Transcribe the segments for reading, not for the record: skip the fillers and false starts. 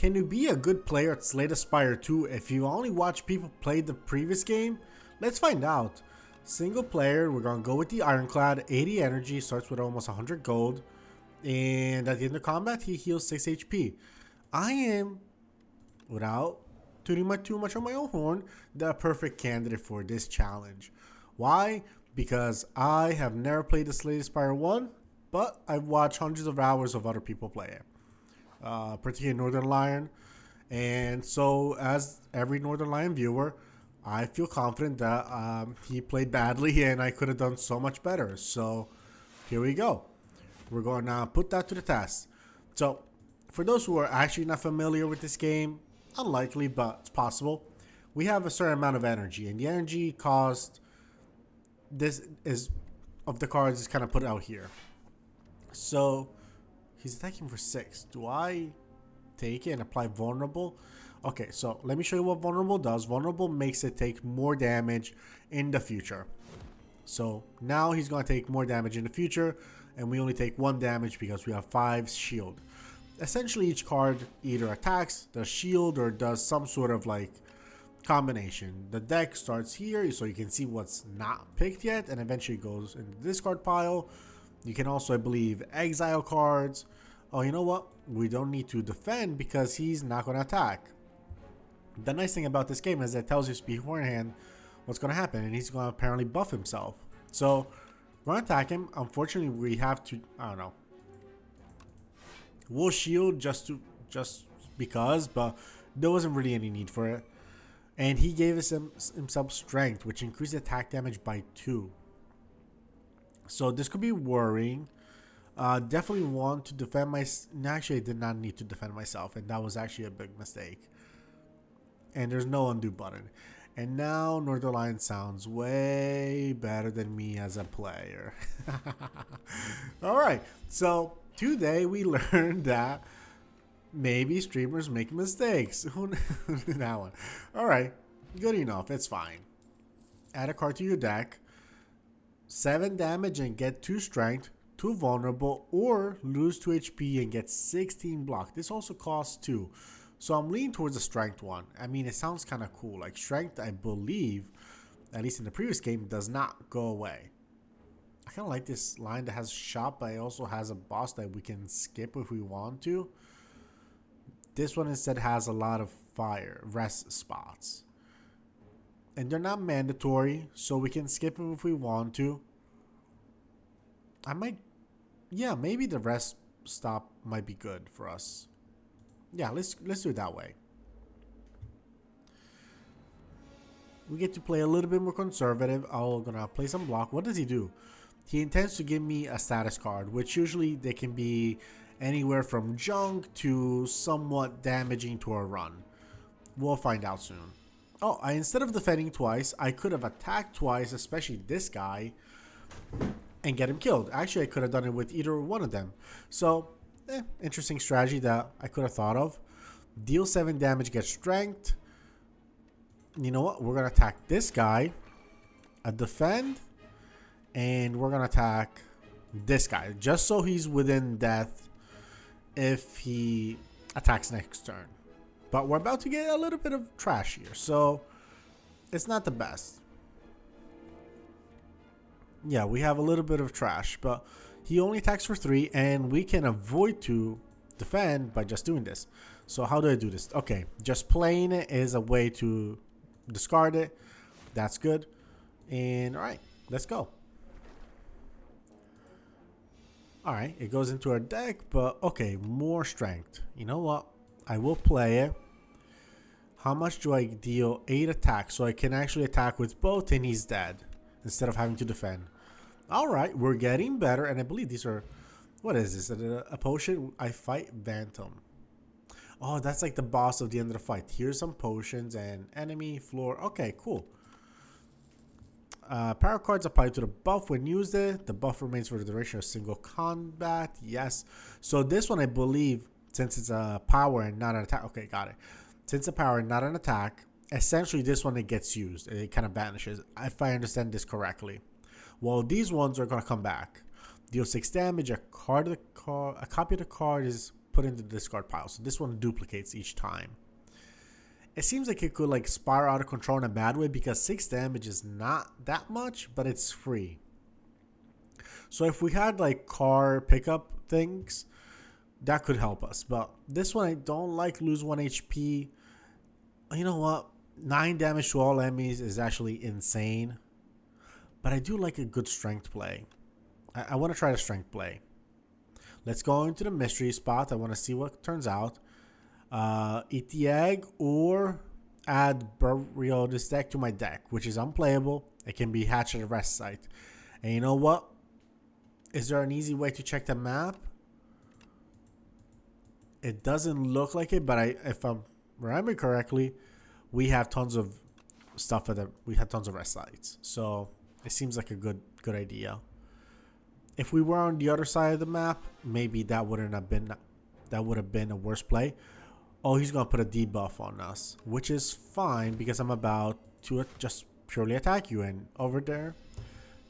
Can you be a good player at Slay the Spire 2 if you only watch people play the previous game? Let's find out. Single player, we're going to go with the Ironclad. 80 energy, starts with almost 100 gold. And at the end of combat, he heals 6 HP. I am, without tooting too much on my own horn, the perfect candidate for this challenge. Why? Because I have never played the Slay the Spire 1, but I've watched hundreds of hours of other people play it. Particularly Northern Lion. And so, as every Northern Lion viewer, I feel confident that he played badly and I could have done so much better. So, here we go. We're going to put that to the test. So, for those who are actually not familiar with this game, unlikely, but it's possible. We have a certain amount of energy, and the energy cost this is of the cards is kind of put out here. So, he's attacking for 6. Do I take it and apply vulnerable? Okay, so let me show you what vulnerable does. Vulnerable makes it take more damage in the future. So now he's going to take more damage in the future, and we only take 1 damage because we have 5 shield. Essentially, each card either attacks, does shield, or does some sort of like combination. The deck starts here, so you can see what's not picked yet, and eventually goes into the discard pile. You can also, I believe, exile cards. Oh, you know what? We don't need to defend because he's not going to attack. The nice thing about this game is that it tells you beforehand what's going to happen, and he's going to apparently buff himself. So, we're going to attack him. Unfortunately, we have to, I don't know. We'll shield just because, but there wasn't really any need for it. And he gave us himself strength, which increased attack damage by 2. So this could be worrying. Definitely want to defend actually, I did not need to defend myself, and that was actually a big mistake. And there's no undo button. And now Northern Lion sounds way better than me as a player. Alright, so today we learned that maybe streamers make mistakes. Who knew that one? Alright, good enough, it's fine. Add a card to your deck. 7 damage and get 2 strength, 2 vulnerable, or lose 2 HP and get 16 block. This also costs 2. So I'm leaning towards the strength one. I mean, it sounds kind of cool. Like strength, I believe, at least in the previous game, does not go away. I kind of like this line that has shop, but it also has a boss that we can skip if we want to. This one instead has a lot of fire, rest spots. And they're not mandatory, so we can skip them if we want to. I might, yeah, maybe the rest stop might be good for us. Yeah, let's do it that way. We get to play a little bit more conservative. I'm gonna play some block. What does he do? He intends to give me a status card, which usually they can be anywhere from junk to somewhat damaging to a run. We'll find out soon. Oh, instead of defending twice, I could have attacked twice, especially this guy, and get him killed. Actually, I could have done it with either one of them. So, interesting strategy that I could have thought of. Deal 7 damage, get strength. You know what? We're going to attack this guy. Defend. And we're going to attack this guy. Just so he's within death if he attacks next turn. But we're about to get a little bit of trash here. So, it's not the best. Yeah, we have a little bit of trash. But he only attacks for 3. And we can avoid to defend by just doing this. So, how do I do this? Okay, just playing it is a way to discard it. That's good. And, alright, let's go. Alright, it goes into our deck. But, okay, more strength. You know what? I will play it. How much do I deal? 8 attacks. So I can actually attack with both and he's dead. Instead of having to defend. Alright, we're getting better. And I believe these are... What is this? A potion? I fight Bantam. Oh, that's like the boss of the end of the fight. Here's some potions and enemy floor. Okay, cool. Power cards apply to the buff when used. The buff remains for the duration of single combat. Yes. So this one, I believe... Since it's a power and not an attack. Okay, got it. Since a power and not an attack, essentially this one, it gets used. It kind of vanishes, if I understand this correctly. Well, these ones are going to come back. Deal 6 damage. A copy of the card is put into the discard pile. So this one duplicates each time. It seems like it could like spiral out of control in a bad way because 6 damage is not that much, but it's free. So if we had like car pickup things, that could help us. But this one I don't like, lose 1 HP. You know what? 9 damage to all enemies is actually insane. But I do like a good strength play. I want to try the strength play. Let's go into the mystery spot. I want to see what turns out. Eat the egg or add burial this deck to my deck, which is unplayable. It can be hatched at a rest site. And you know what? Is there an easy way to check the map? It doesn't look like it, but if I'm remembering correctly, we have tons of stuff we have tons of rest sites. So it seems like a good idea. If we were on the other side of the map, maybe that would have been a worse play. Oh, he's gonna put a debuff on us, which is fine because I'm about to just purely attack you, and over there,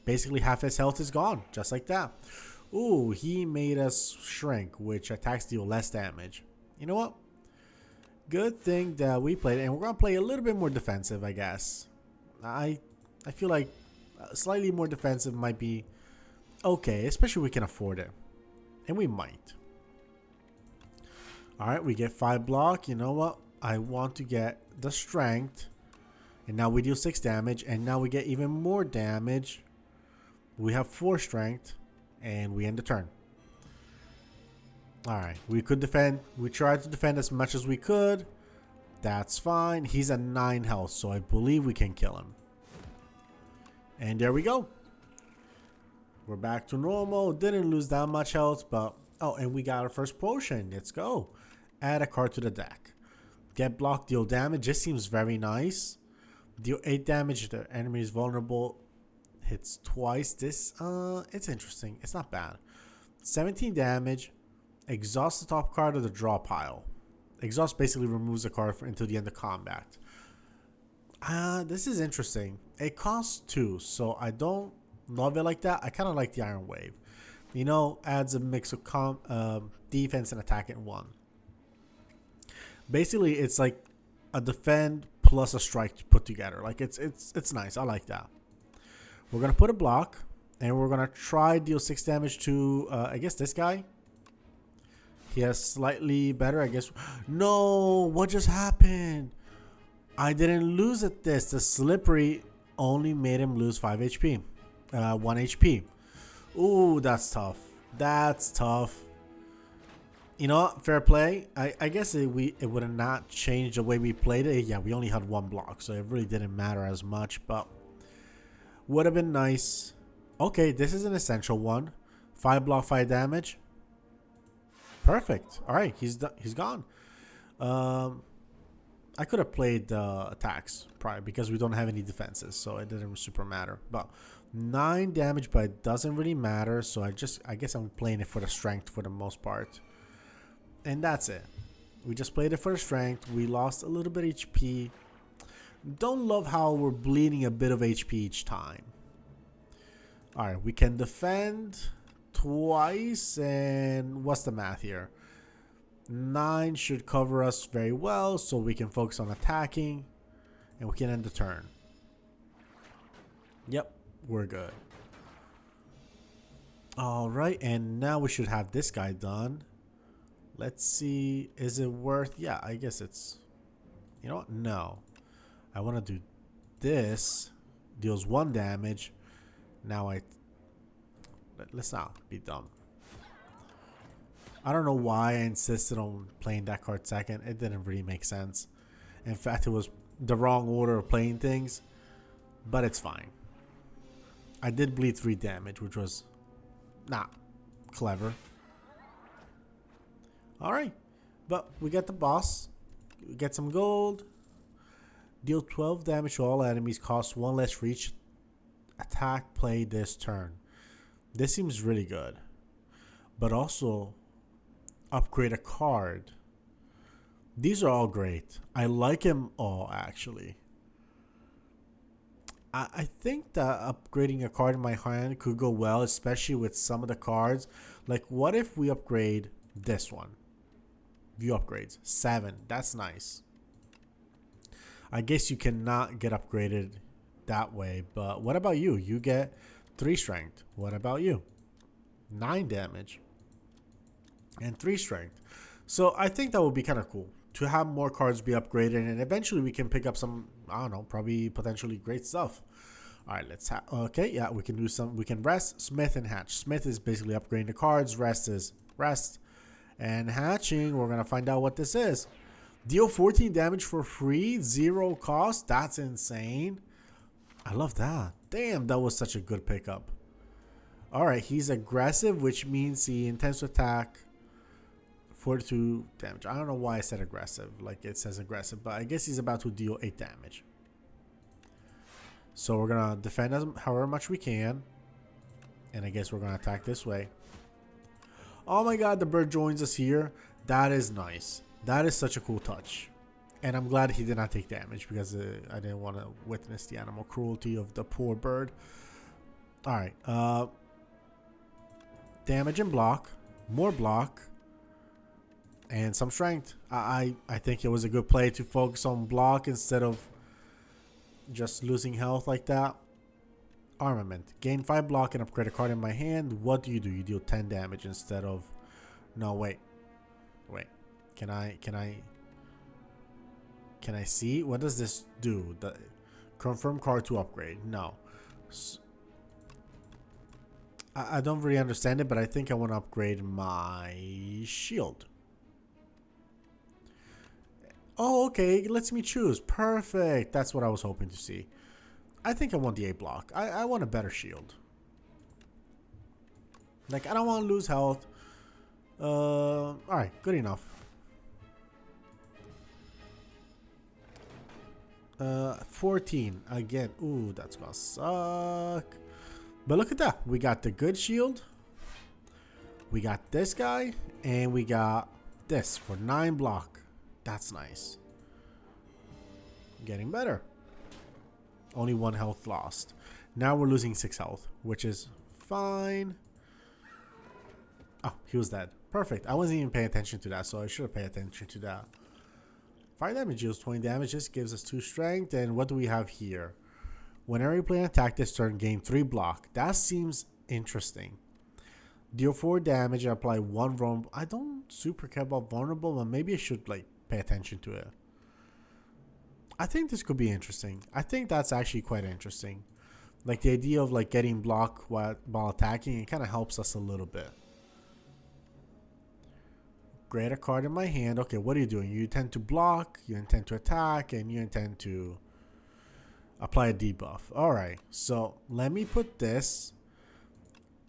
basically half his health is gone, just like that. Ooh, he made us shrink, which attacks deal less damage. You know what? Good thing that we played, and we're gonna play a little bit more defensive, I guess. I feel like slightly more defensive might be okay, especially if we can afford it, and we might. All right, we get 5 block. You know what? I want to get the strength, and now we deal 6 damage, and now we get even more damage. We have 4 strength, and we end the turn. All right, we could defend. We tried to defend as much as we could. That's fine. He's at 9 health, so I believe we can kill him. And there we go. We're back to normal. Didn't lose that much health, but oh, and we got our first potion. Let's go. Add a card to the deck. Get blocked, deal damage. This seems very nice. Deal 8 damage. The enemy is vulnerable. Hits twice. This it's interesting. It's not bad. 17 damage. Exhaust the top card of the draw pile. Exhaust basically removes the card until the end of combat. This is interesting. It costs 2, so I don't love it like that. I kind of like the Iron Wave. You know, adds a mix of defense and attack in one. Basically, it's like a defend plus a strike put together. Like it's nice. I like that. We're gonna put a block, and we're gonna try deal 6 damage to I guess this guy. He has slightly better, I guess. No, what just happened? I didn't lose at this. The slippery only made him lose 5 HP, 1 HP. Ooh, that's tough. That's tough. You know what? Fair play. I guess it would have not changed the way we played it. Yeah, we only had 1 block, so it really didn't matter as much, but would have been nice. Okay, this is an essential one. 5 block, 5 damage. Perfect. All right, he's gone. I could have played the attacks probably because we don't have any defenses, so it didn't super matter. But 9 damage, but it doesn't really matter. So I guess I'm playing it for the strength for the most part, and that's it. We just played it for the strength. We lost a little bit HP. Don't love how we're bleeding a bit of HP each time. All right, we can defend twice, and what's the math here? 9 should cover us very well, so we can focus on attacking, and we can end the turn. Yep, we're good. All right, and now we should have this guy done. Let's see, is it worth? Yeah, I guess it's, you know what? No, I want to do this. Deals 1 damage. Now let's not be dumb. I don't know why I insisted on playing that card second. It didn't really make sense. In fact, it was the wrong order of playing things, but it's fine. I did bleed 3 damage, which was not clever. Alright, but we get the boss. We get some gold. Deal 12 damage to all enemies. Cost 1 less for each attack played this turn. This seems really good. But also, upgrade a card. These are all great. I like them all, actually. I think that upgrading a card in my hand could go well, especially with some of the cards. Like, what if we upgrade this one? View upgrades. 7. That's nice. I guess you cannot get upgraded that way. But what about you? You get 3 strength. What about you? 9 damage. And 3 strength. So I think that would be kind of cool to have more cards be upgraded, and eventually we can pick up some, I don't know, probably potentially great stuff. All right, let's have, okay, yeah, we can do some, we can rest, smith, and hatch. Smith is basically upgrading the cards, rest is rest, and hatching, we're going to find out what this is. Deal 14 damage for free, 0 cost, that's insane. I love that. Damn, that was such a good pickup. All right, he's aggressive, which means he intends to attack 42 damage. I don't know why I said aggressive, like it says aggressive, but I guess he's about to deal 8 damage. So we're gonna defend as however much we can, and I guess we're gonna attack this way. Oh my god, the bird joins us here. That is nice. That is such a cool touch, and I'm glad he did not take damage, because I didn't want to witness the animal cruelty of the poor bird. All right, damage and block, more block, and some strength. I think it was a good play to focus on block instead of just losing health like that. Armament. Gain 5 block and upgrade a card in my hand. What do? You deal 10 damage instead of... No, wait. Wait. Can I see? What does this do? The confirm card to upgrade. No. I don't really understand it, but I think I want to upgrade my shield. Oh, okay. It lets me choose. Perfect. That's what I was hoping to see. I think I want the A block. I want a better shield. Like, I don't want to lose health. Alright. Good enough. 14. Again. Ooh, that's gonna suck. But look at that. We got the good shield. We got this guy. And we got this for 9 block. That's nice. Getting better. Only 1 health lost. Now we're losing 6 health, which is fine. Oh, he was dead. Perfect. I wasn't even paying attention to that, so I should have paid attention to that. 5 damage deals 20 damage. This gives us 2 strength. And what do we have here? Whenever you play an attack this turn, gain 3 block. That seems interesting. Deal 4 damage and apply 1 vulnerable. I don't super care about vulnerable, but maybe I should like pay attention to it. I think this could be interesting. I think that's actually quite interesting. Like the idea of like getting block while attacking, it kind of helps us a little bit. Grade a card in my hand. Okay, what are you doing? You intend to block, you intend to attack, and you intend to apply a debuff. Alright, so let me put this.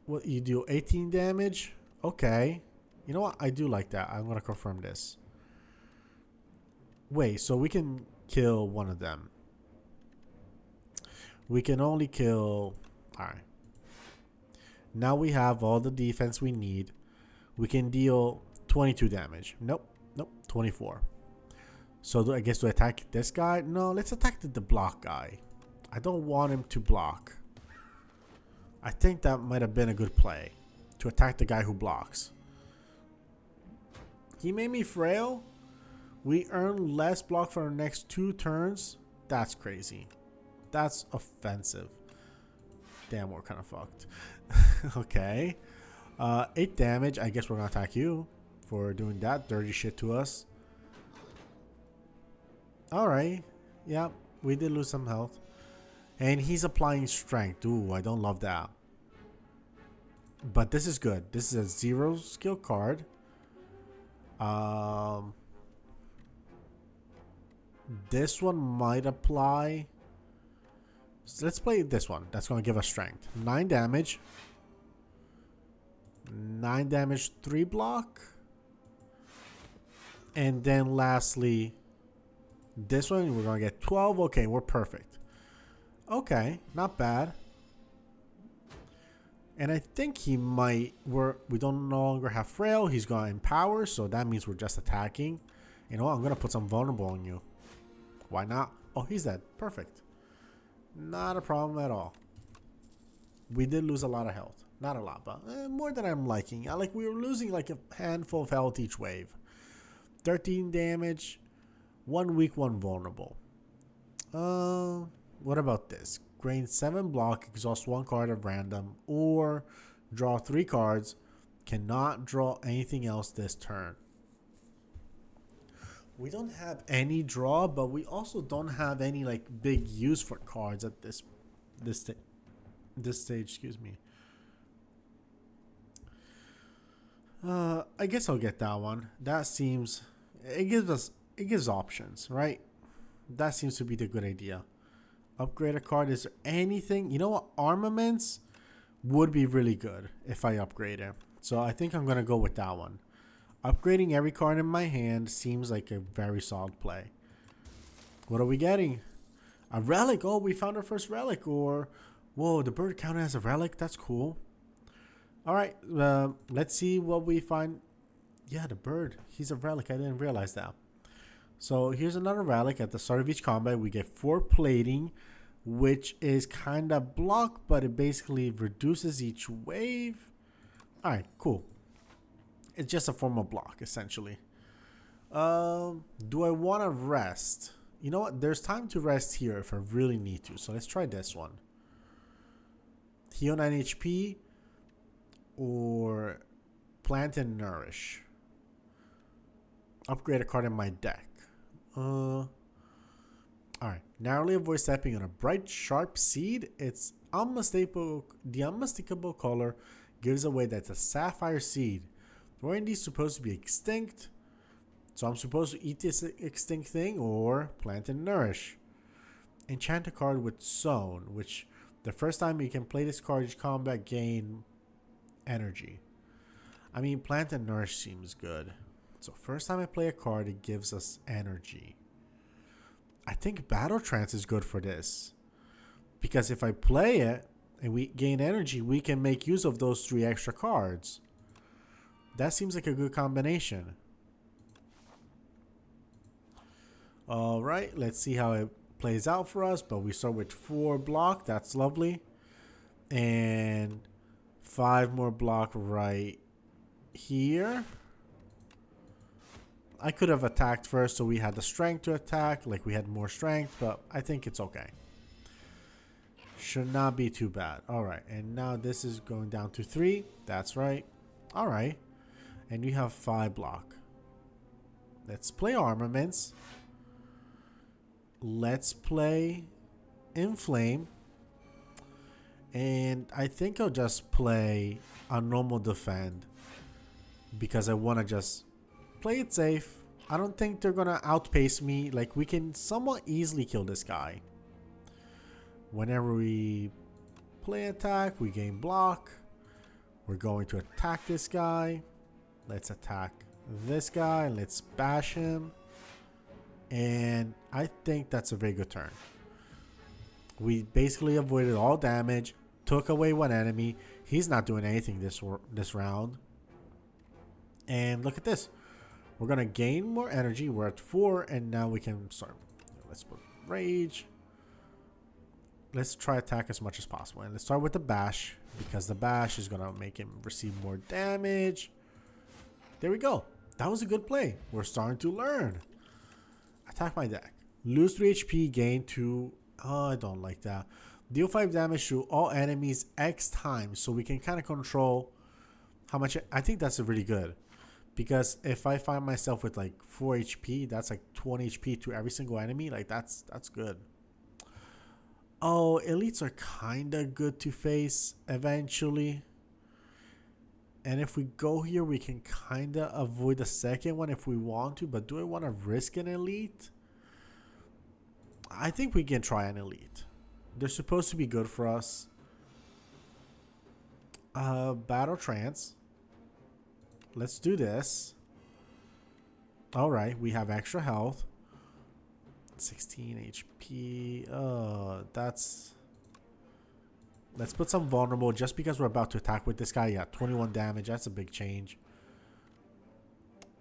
What you do? 18 damage? Okay. You know what? I do like that. I'm going to confirm this. Wait, so we can kill one of them. We can only kill... Alright. Now we have all the defense we need. We can deal 22 damage. Nope. Nope. 24. So I guess to attack this guy? No, let's attack the block guy. I don't want him to block. I think that might have been a good play. To attack the guy who blocks. He made me frail. We earn less block for our next 2 turns. That's crazy. That's offensive. Damn, we're kind of fucked. Okay. 8 damage. I guess we're going to attack you for doing that dirty shit to us. Alright. Yeah, we did lose some health. And he's applying strength. Ooh, I don't love that. But this is good. This is a 0 skill card. This one might apply. So let's play this one. That's going to give us strength. 9 damage. 9 damage, 3 block. And then lastly, this one, we're going to get 12. Okay, we're perfect. Okay, not bad. And I think he might... We don't no longer have frail. He's got empower, so that means we're just attacking. You know what? I'm going to put some vulnerable on you. Why not? Oh, he's dead. Perfect. Not a problem at all. We did lose a lot of health. Not a lot, but more than I'm liking. We were losing like a handful of health each wave. 13 damage. 1 weak, 1 vulnerable. What about this? Gain 7 block, exhaust 1 card at random, or draw 3 cards. Cannot draw anything else this turn. We don't have any draw, but we also don't have any like big use for cards at this stage. Excuse me. I guess I'll get that one. That seems it gives options, right? That seems to be the good idea. Upgrade a card. Is there anything? You know what? Armaments would be really good if I upgrade it. So I think I'm gonna go with that one. Upgrading every card in my hand seems like a very solid play. What are we getting? A relic. Oh, we found our first relic. Or, whoa, the bird counted as a relic. That's cool. All right, let's see what we find. Yeah, the bird. He's a relic. I didn't realize that. So here's another relic. At the start of each combat, we get 4 plating, which is kind of block, but it basically reduces each wave. All right, cool. It's just a form of block, essentially. Do I want to rest? You know what? There's time to rest here if I really need to. So let's try this one. Heal 9 HP or Plant and Nourish. Upgrade a card in my deck. Alright. Narrowly avoid stepping on a bright, sharp seed. It's unmistakable. The unmistakable color gives away that it's a sapphire seed. Weren't these supposed to be extinct? So I'm supposed to eat this extinct thing or plant and nourish. Enchant a card with Sown, which the first time you can play this card each combat gain energy. I mean, plant and nourish seems good. So first time I play a card, it gives us energy. I think Battle Trance is good for this. Because if I play it and we gain energy, we can make use of those 3 extra cards. That seems like a good combination. Alright, let's see how it plays out for us. But we start with 4 block. That's lovely. And 5 more block right here. I could have attacked first so we had the strength to attack. Like we had more strength. But I think it's okay. Should not be too bad. Alright, and now this is going down to 3. That's right. Alright. And we have 5 block. Let's play armaments. Let's play Inflame. And I think I'll just play a normal defend. Because I want to just play it safe. I don't think they're going to outpace me. Like we can somewhat easily kill this guy. Whenever we play attack, we gain block. We're going to attack this guy. Let's attack this guy. Let's bash him. And I think that's a very good turn. We basically avoided all damage. Took away 1 enemy. He's not doing anything this round. And look at this. We're going to gain more energy. We're at 4. And now we can start. Let's put Rage. Let's try attack as much as possible. And let's start with the bash. Because the bash is going to make him receive more damage. There we go. That was a good play. We're starting to learn. Attack my deck. Lose 3 HP, gain 2. Oh, I don't like that. Deal 5 damage to all enemies X times. So we can kind of control how much. I think that's really good. Because if I find myself with like 4 HP, that's like 20 HP to every single enemy. Like that's good. Oh, elites are kind of good to face eventually. And if we go here, we can kind of avoid the second one if we want to. But do I want to risk an elite? I think we can try an elite. They're supposed to be good for us. Battle Trance. Let's do this. Alright, we have extra health. 16 HP. That's... Let's put some vulnerable just because we're about to attack with this guy. Yeah, 21 damage. That's a big change.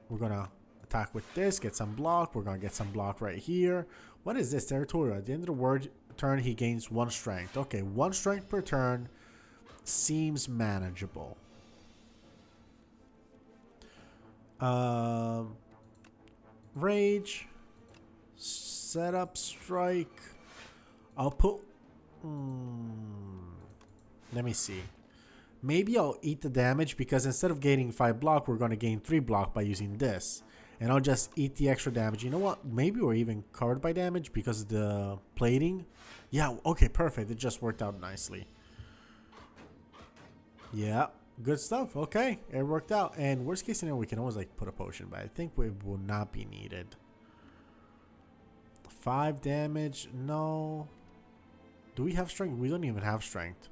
We're going to attack with this. Get some block. We're going to get some block right here. What is this? Territorial. At the end of the turn, he gains 1 strength. Okay, 1 strength per turn seems manageable. Rage. Set up strike. I'll put... let me see. Maybe I'll eat the damage because instead of gaining 5 block, we're going to gain 3 block by using this. And I'll just eat the extra damage. You know what? Maybe we're even covered by damage because of the plating. Yeah, okay, perfect. It just worked out nicely. Yeah, good stuff. Okay, it worked out. And worst case scenario, we can always like put a potion, but I think it will not be needed. 5 damage. No. Do we have strength? We don't even have strength.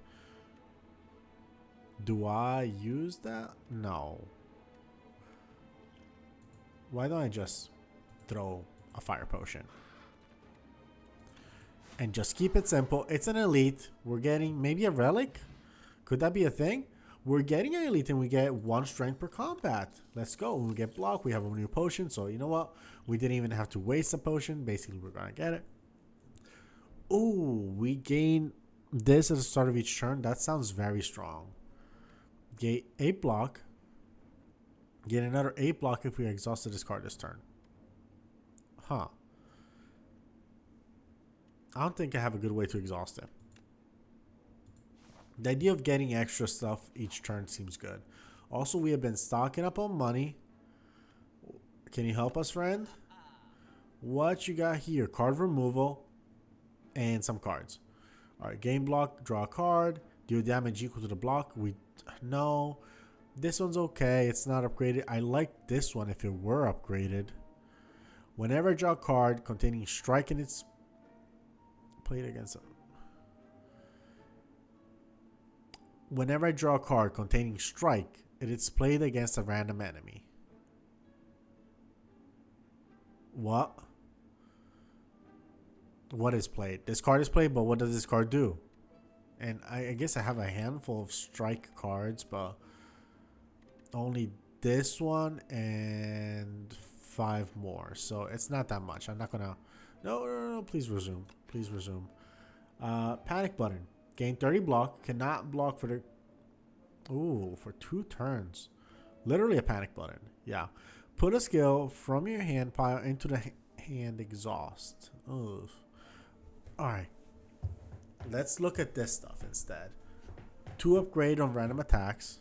Do I use that? No. Why don't I just throw a fire potion? And just keep it simple. It's an elite. We're getting maybe a relic. Could that be a thing? We're getting an elite and we get 1 strength per combat. Let's go. When we get block, we have a new potion. So you know what? We didn't even have to waste a potion. Basically, we're going to get it. Ooh, we gain this at the start of each turn. That sounds very strong. Get 8 block. Get another 8 block if we exhaust this card this turn. Huh. I don't think I have a good way to exhaust it. The idea of getting extra stuff each turn seems good. Also, we have been stocking up on money. Can you help us, friend? What you got here? Card removal and some cards. Alright, game block, draw a card. Deal damage equal to the block. No. This one's okay. It's not upgraded. I like this one if it were upgraded. Whenever I draw a card containing strike in its... Played against... Whenever I draw a card containing strike, it is played against a random enemy. What? What is played? This card is played, but what does this card do? And I guess I have a handful of strike cards, but only this one and 5 more. So it's not that much. I'm not gonna... No, please resume. Please resume. Panic button. Gain 30 block. Cannot block for the... Ooh, for 2 turns. Literally a panic button. Yeah. Put a skill from your hand pile into the hand exhaust. Ugh. Alright. Let's look at this stuff instead. 2 upgrade on random attacks.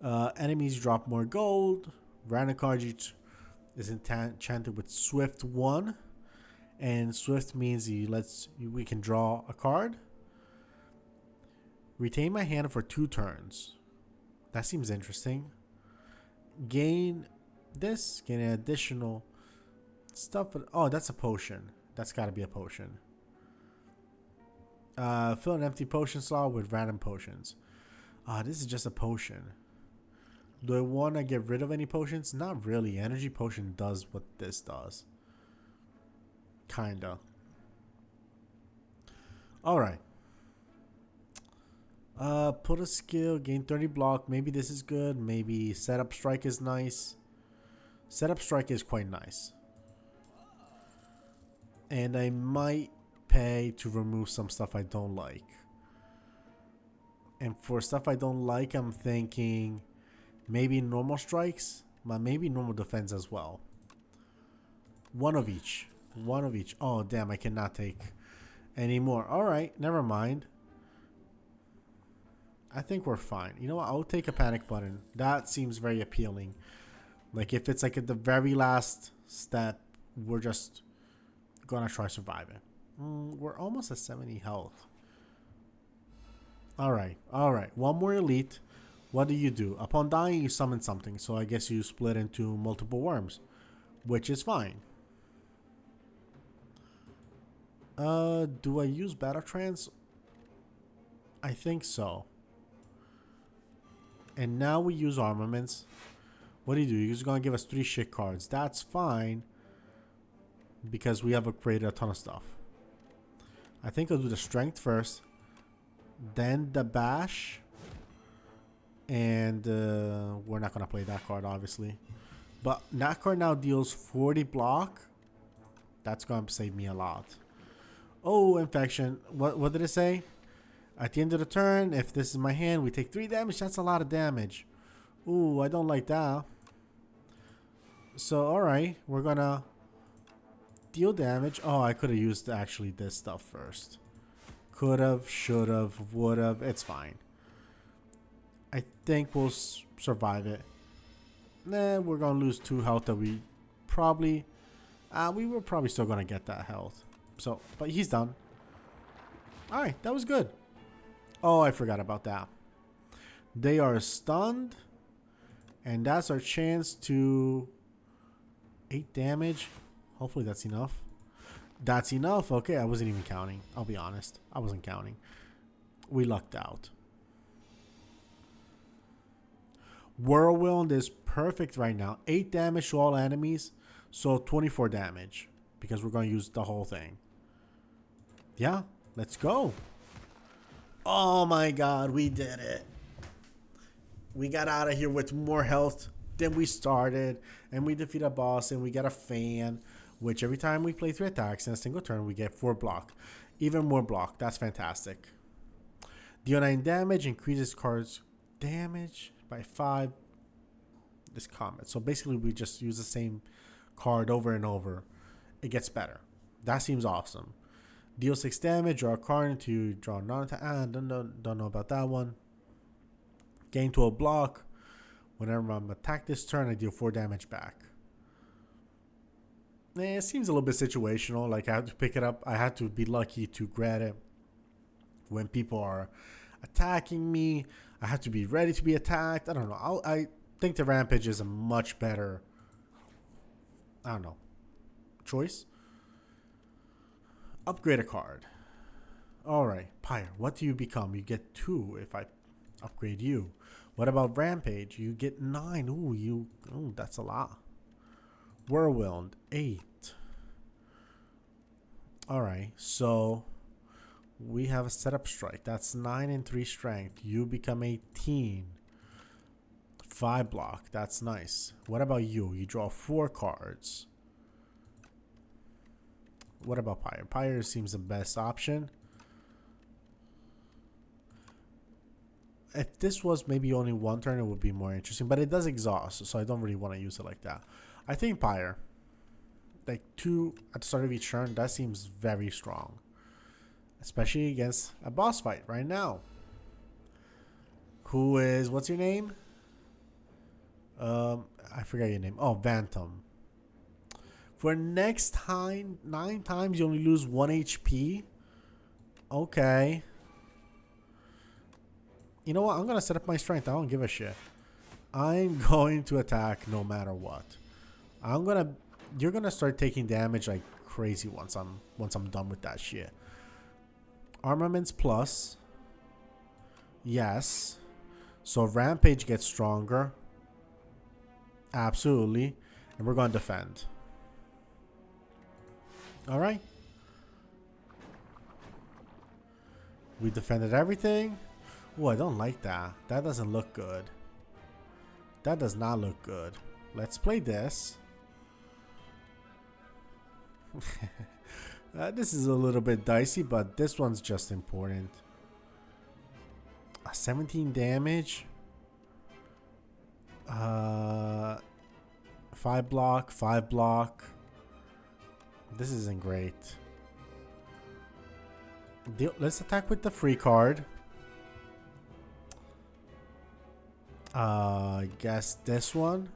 Enemies drop more gold. Random card each is enchanted with Swift 1. And Swift means we can draw a card. Retain my hand for 2 turns. That seems interesting. Gain this. Gain an additional stuff. Oh, that's a potion. That's got to be a potion. Fill an empty potion slot with random potions. This is just a potion. Do I want to get rid of any potions? Not really. Energy potion does what this does. Kinda. Alright. Put a skill. Gain 30 block. Maybe this is good. Maybe setup strike is nice. Setup strike is quite nice. And I might pay to remove some stuff I don't like. And for stuff I don't like, I'm thinking maybe normal strikes, but maybe normal defense as well. One of each. One of each. Oh, damn, I cannot take any more. Alright, never mind. I think we're fine. You know what? I'll take a panic button. That seems very appealing. Like, if it's like at the very last step, we're just gonna try surviving. We're almost at 70 health. Alright, alright. One more elite. What do? Upon dying, you summon something. So I guess you split into multiple worms, which is fine. Do I use Battle Trance? I think so. And now we use armaments. What do? You're just gonna give us 3 shit cards. That's fine. Because we have upgraded a ton of stuff. I think I'll do the strength first. Then the bash. And we're not gonna play that card, obviously. But that card now deals 40 block. That's gonna save me a lot. Oh, infection. What did it say? At the end of the turn, if this is my hand, we take 3 damage. That's a lot of damage. Ooh, I don't like that. So, alright. We're gonna deal damage. Oh, I could have used actually this stuff first. Could have, should have, would have. It's fine. I think we'll survive it. Nah, we're gonna lose 2 health that we probably... we were probably still gonna get that health. So, but he's done. Alright, that was good. Oh, I forgot about that. They are stunned. And that's our chance to... 8 damage. Hopefully that's enough. That's enough. Okay, I wasn't even counting. I'll be honest. I wasn't counting. We lucked out. Whirlwind is perfect right now. 8 damage to all enemies. So 24 damage. Because we're going to use the whole thing. Yeah, let's go. Oh my god, we did it. We got out of here with more health than we started. And we defeat a boss and we get a fan. Which every time we play 3 attacks in a single turn, we get 4 block. Even more block. That's fantastic. Deal 9 damage. Increases cards damage by 5 this combat. So basically we just use the same card over and over. It gets better. That seems awesome. Deal 6 damage. Draw a card until you draw non-attack. Don't know about that one. Gain 12 block. Whenever I'm attacked this turn, I deal 4 damage back. It seems a little bit situational. Like I have to pick it up. I had to be lucky to grab it when people are attacking me. I have to be ready to be attacked. I don't know. I think the Rampage is a much better, I don't know, choice. Upgrade a card. Alright, Pyre. What do you become? You get 2 if I upgrade you. What about Rampage? You get 9. Ooh, that's a lot. Whirlwind, 8. Alright, so we have a setup strike. That's 9 and 3 strength. You become 18. 5 block. That's nice. What about you? You draw 4 cards. What about Pyre? Pyre seems the best option. If this was maybe only 1 turn, it would be more interesting. But it does exhaust, so I don't really want to use it like that. I think Pyre. Like 2 at the start of each turn, that seems very strong. Especially against a boss fight right now. Who is, what's your name? I forget your name. Oh, Bantam. For next time, 9 times you only lose 1 HP. Okay. You know what? I'm going to set up my strength. I don't give a shit. I'm going to attack no matter what. You're going to start taking damage like crazy once I'm done with that shit. Armaments plus. Yes. So Rampage gets stronger. Absolutely. And we're going to defend. Alright. We defended everything. Oh, I don't like that. That doesn't look good. That does not look good. Let's play this. This is a little bit dicey, but this one's just important. 17 damage. 5 block, 5 block. This isn't great. Let's attack with the free card. I guess this one.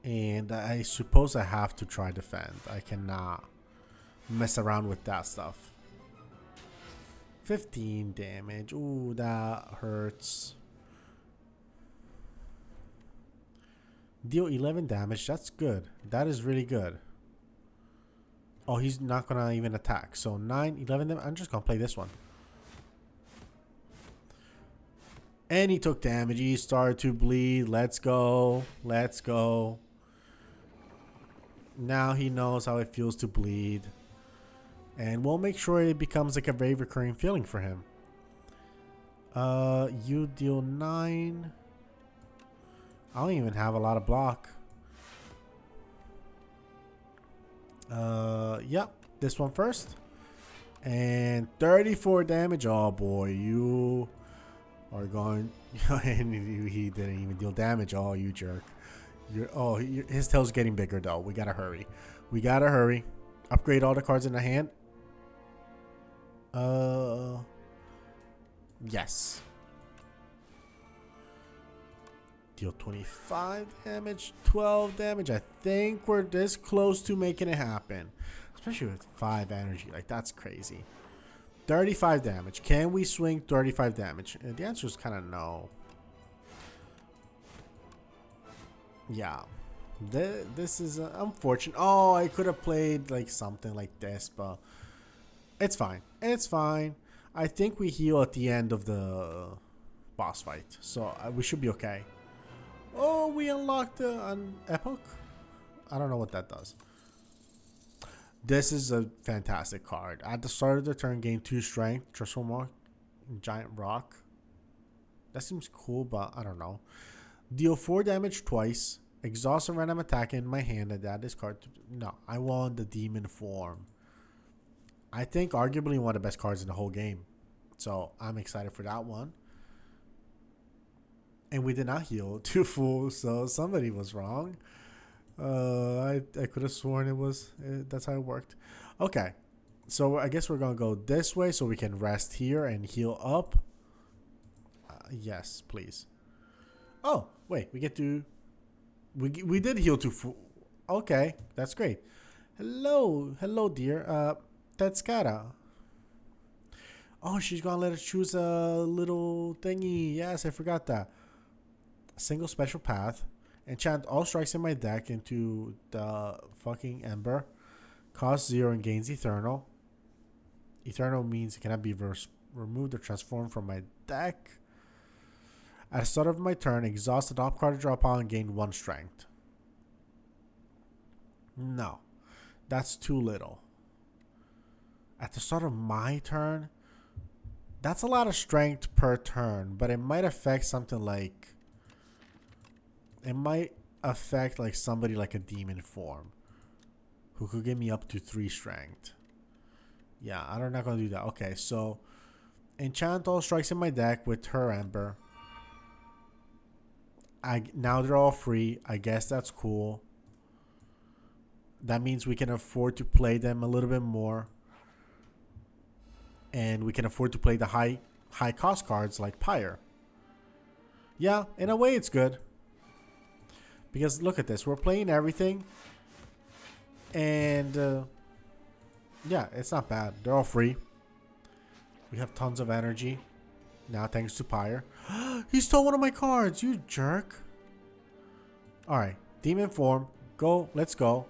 And I suppose I have to try defend. I cannot mess around with that stuff. 15 damage. Ooh, that hurts. Deal 11 damage. That's good. That is really good. Oh, he's not going to even attack. So 9, 11 damage. I'm just going to play this one. And he took damage. He started to bleed. Let's go. Let's go. Now he knows how it feels to bleed. And we'll make sure it becomes like a very recurring feeling for him. You deal 9. I don't even have a lot of block. Yep. This one first. And 34 damage. Oh boy, you are going. And he didn't even deal damage. Oh, you jerk. His tail's getting bigger though. We gotta hurry. We gotta hurry. Upgrade all the cards in the hand. Yes. Deal 25 damage, 12 damage. I think we're this close to making it happen. Especially with 5 energy. Like, that's crazy. 35 damage. Can we swing 35 damage? The answer is kind of no. Yeah. This is unfortunate. Oh, I could have played like something like this, but it's fine. It's fine. I think we heal at the end of the boss fight, so we should be okay. Oh, we unlocked an epoch. I don't know what that does. This is a fantastic card. At the start of the turn, gain 2 strength, transform giant rock. That seems cool, but I don't know. Deal 4 damage twice. Exhaust a random attack in my hand and add this card. No, I want the demon form. I think arguably one of the best cards in the whole game. So I'm excited for that one. And we did not heal 2 full, so somebody was wrong. I could have sworn it was. That's how it worked. Okay, so I guess we're gonna go this way so we can rest here and heal up. Yes, please. Oh wait, we get to. We did heal 2 full. Okay, that's great. Hello, dear. That's Kara. Oh, she's gonna let us choose a little thingy. Yes, I forgot that. Single special path. Enchant all strikes in my deck into the fucking Ember. Cost 0 and gains Eternal. Eternal means it cannot be removed or transformed from my deck. At the start of my turn, exhaust the top card to draw upon and gain 1 strength. No. That's too little. At the start of my turn, that's a lot of strength per turn, but it might affect something like... It might affect like somebody like a demon form who could give me up to 3 strength. Yeah, I'm not going to do that. Okay, so enchant all strikes in my deck with her Ember. Now they're all free. I guess that's cool. That means we can afford to play them a little bit more. And we can afford to play the high cost cards like Pyre. Yeah, in a way it's good. Because look at this. We're playing everything. And yeah, it's not bad. They're all free. We have tons of energy. Now thanks to Pyre. He stole one of my cards, you jerk. Alright, demon form. Go, let's go.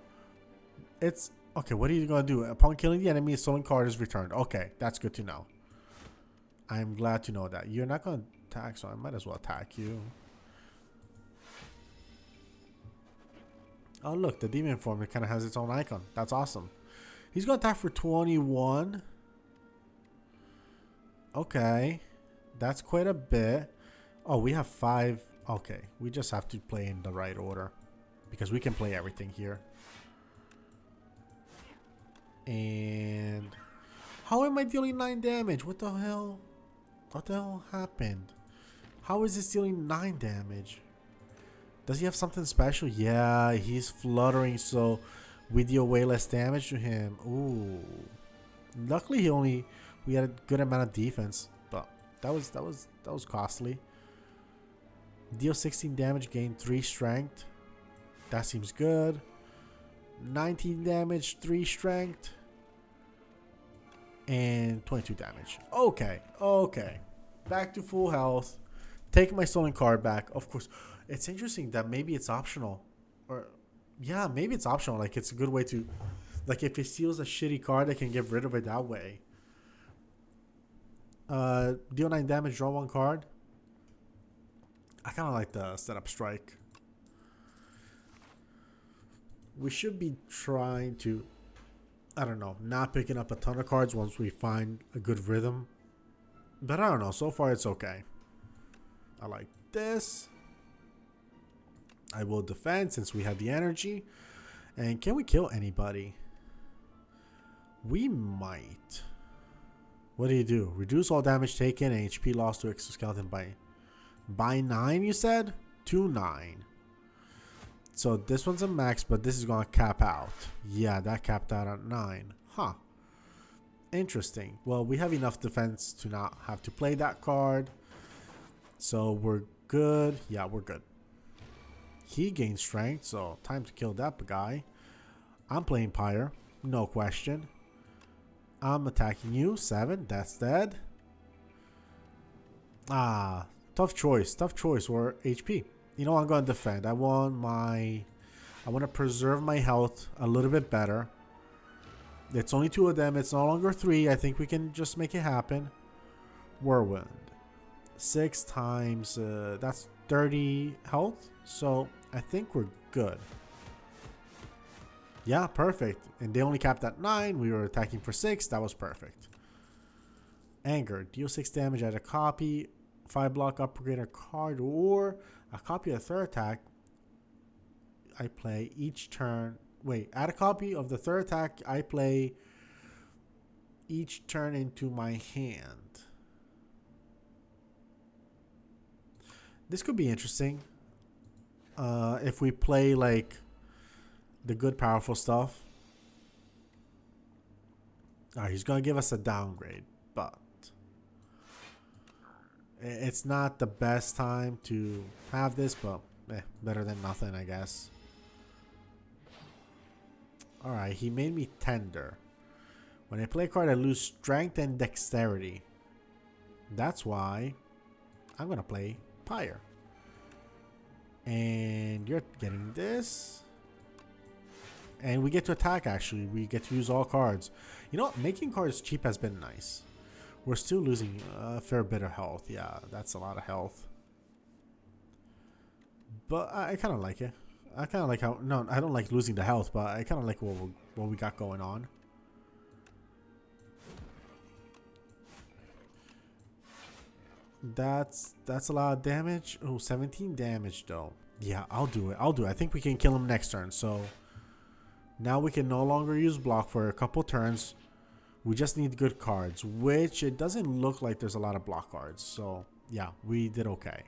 It's okay, what are you gonna do? Upon killing the enemy, a stolen card is returned. Okay, that's good to know. I'm glad to know that. You're not gonna attack, so I might as well attack you. Oh look, the demon form, it kinda has its own icon. That's awesome. He's gonna attack for 21. Okay. That's quite a bit. Oh, we have 5. Okay, we just have to play in the right order. Because we can play everything here. And... How am I dealing 9 damage? What the hell? What the hell happened? How is this dealing 9 damage? Does he have something special? Yeah, he's fluttering, so we deal way less damage to him. Ooh. Luckily, we had a good amount of defense. That was costly. Deal 16 damage, gain 3 strength. That seems good. 19 damage, 3 strength. And 22 damage. Okay, okay. Back to full health. Take my stolen card back. Of course, it's interesting that maybe it's optional. Or, yeah, maybe it's optional. Like, it's a good way to... Like, if it steals a shitty card, I can get rid of it that way. Deal 9 damage, draw 1 card. I kind of like the setup strike. We should be trying to, I don't know, not picking up a ton of cards once we find a good rhythm. But I don't know, so far it's okay. I like this. I will defend since we have the energy. And can we kill anybody? We might. What do you do? Reduce all damage taken and HP lost to exoskeleton by 9, you said? To 9. So this one's a max, but this is going to cap out. Yeah, that capped out at 9. Huh. Interesting. Well, we have enough defense to not have to play that card. So we're good. Yeah, we're good. He gains strength, so time to kill that guy. I'm playing Pyre. No question. I'm attacking you. 7. That's dead. Ah, tough choice. Tough choice or HP. You know, I'm going to defend. I want to preserve my health a little bit better. It's only 2 of them. It's no longer 3. I think we can just make it happen. Whirlwind. 6 times, that's 30 health. So I think we're good. Yeah, perfect. And they only capped at 9. We were attacking for 6. That was perfect. Anger. Deal 6 damage at a copy. 5 block upgrade a card or a copy of third attack. I play each turn. Wait, add a copy of the third attack I play each turn into my hand. This could be interesting. If we play like the good powerful stuff. Alright, he's gonna give us a downgrade, but it's not the best time to have this, but better than nothing, I guess. Alright, he made me tender. When I play a card, I lose strength and dexterity. That's why I'm gonna play Pyre. And you're getting this. And we get to attack, actually. We get to use all cards. You know what? Making cards cheap has been nice. We're still losing a fair bit of health. Yeah, that's a lot of health. But I kind of like it. I kind of like how... No, I don't like losing the health, but I kind of like what we got going on. That's a lot of damage. Oh, 17 damage, though. Yeah, I'll do it. I think we can kill him next turn, so... Now we can no longer use block for a couple turns. We just need good cards, which it doesn't look like there's a lot of block cards. So, yeah, we did okay.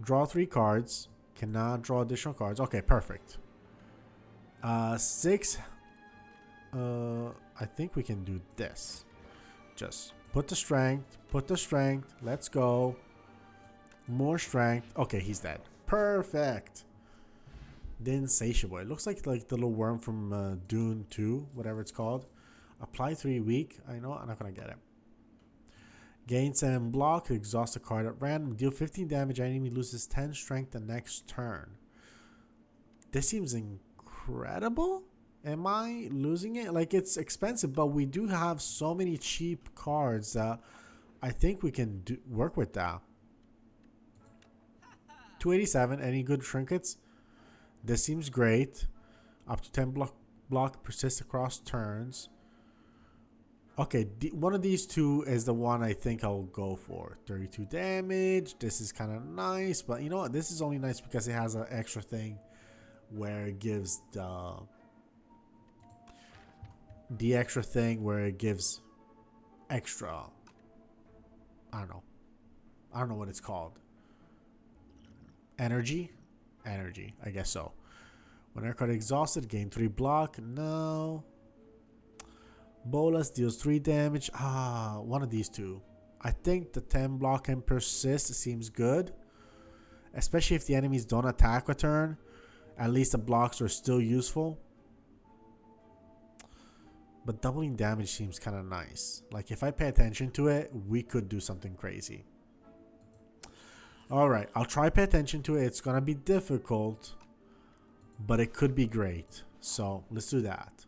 Draw 3 cards. Cannot draw additional cards. Okay, perfect. 6. I think we can do this. Just put the strength. Put the strength. Let's go. More strength. Okay, he's dead. Perfect. The Insatiable. It looks like the little worm from Dune 2, whatever it's called. Apply 3 weak. I know I'm not gonna get it. Gain 7 block. Exhaust a card at random. Deal 15 damage. Enemy loses 10 strength the next turn. This seems incredible. Am I losing it? Like, it's expensive, but we do have so many cheap cards that I think we can work with that. 287. Any good trinkets? This seems great. Up to 10 block persists across turns. Okay, one of these 2 is the one I think I'll go for. 32 damage. This is kind of nice, but you know what? This is only nice because it has an extra thing where it gives the extra thing where it gives extra. I don't know what it's called. Energy. I guess so. When our card exhausted, gain 3 block. No. Bolas deals 3 damage. One of these 2. I think the 10 block and persist seems good. Especially if the enemies don't attack a turn. At least the blocks are still useful. But doubling damage seems kind of nice. Like, if I pay attention to it, we could do something crazy. Alright, I'll try pay attention to it. It's going to be difficult, but it could be great. So, let's do that.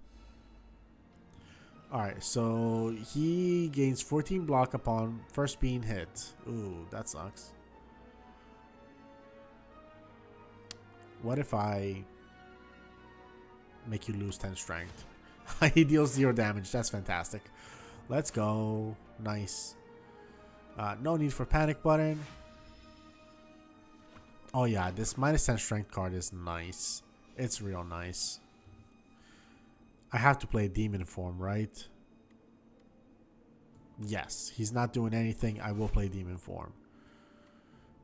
Alright, so he gains 14 block upon first being hit. Ooh, that sucks. What if I make you lose 10 strength? He deals 0 damage. That's fantastic. Let's go. Nice. No need for panic button. Oh yeah, this minus 10 strength card is nice. It's real nice. I have to play demon form, right? Yes, he's not doing anything. I will play demon form.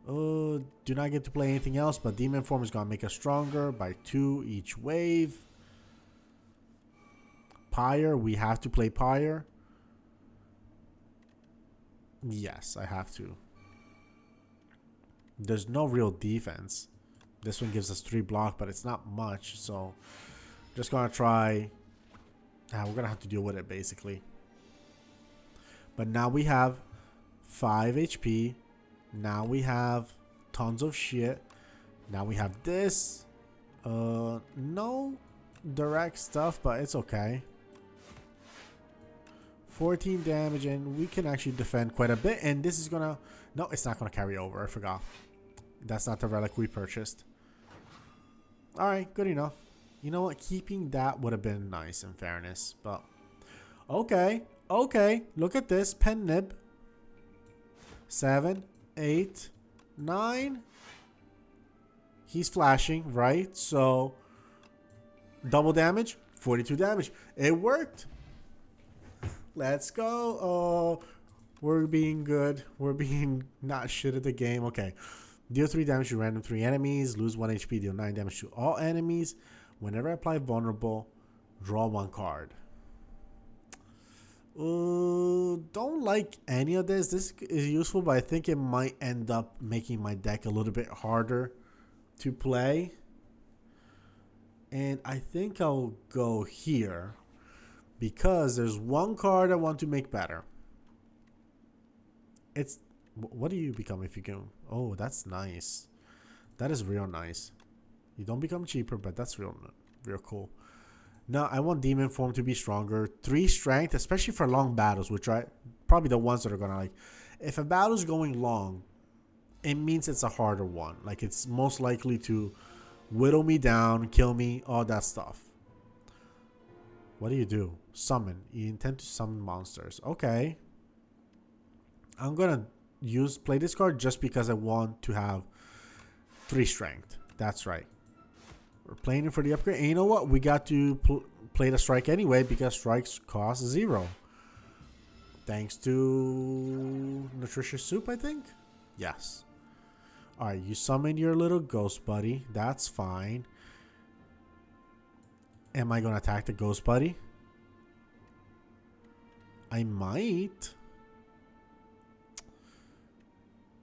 Do not get to play anything else, but Demon Form is going to make us stronger by 2 each wave. Pyre, we have to play Pyre. Yes, I have to. There's no real defense. This one gives us 3 block, but it's not much, so just gonna try. We're gonna have to deal with it basically. But now we have 5 HP. Now we have tons of shit. Now we have this. No direct stuff, but it's okay. 14 damage, and we can actually defend quite a bit. And this is gonna... No, it's not gonna carry over. I forgot. That's not the relic we purchased. Alright, good enough. You know what? Keeping that would have been nice in fairness. But, okay. Okay. Look at this. Pen nib. 7, 8, 9. He's flashing, right? So, double damage. 42 damage. It worked. Let's go. Oh, we're being good. We're being not shit at the game. Okay. Deal 3 damage to random 3 enemies. Lose 1 HP. Deal 9 damage to all enemies. Whenever I apply vulnerable, draw 1 card. Don't like any of this. This is useful, but I think it might end up making my deck a little bit harder to play. And I think I'll go here because there's 1 card I want to make better. It's... What do you become if you go? Oh, that's nice. That is real nice. You don't become cheaper, but that's real cool. Now, I want Demon Form to be stronger. 3 strength, especially for long battles, which are probably the ones that are going to like... If a battle's going long, it means it's a harder one. Like, it's most likely to whittle me down, kill me, all that stuff. What do? Summon. You intend to summon monsters. Okay. I'm going to play this card just because I want to have 3 strength. That's right. We're playing it for the upgrade. And you know what? We got to play the strike anyway because strikes cost 0. Thanks to Nutritious Soup, I think? Yes. Alright, you summon your little ghost buddy. That's fine. Am I going to attack the ghost buddy? I might.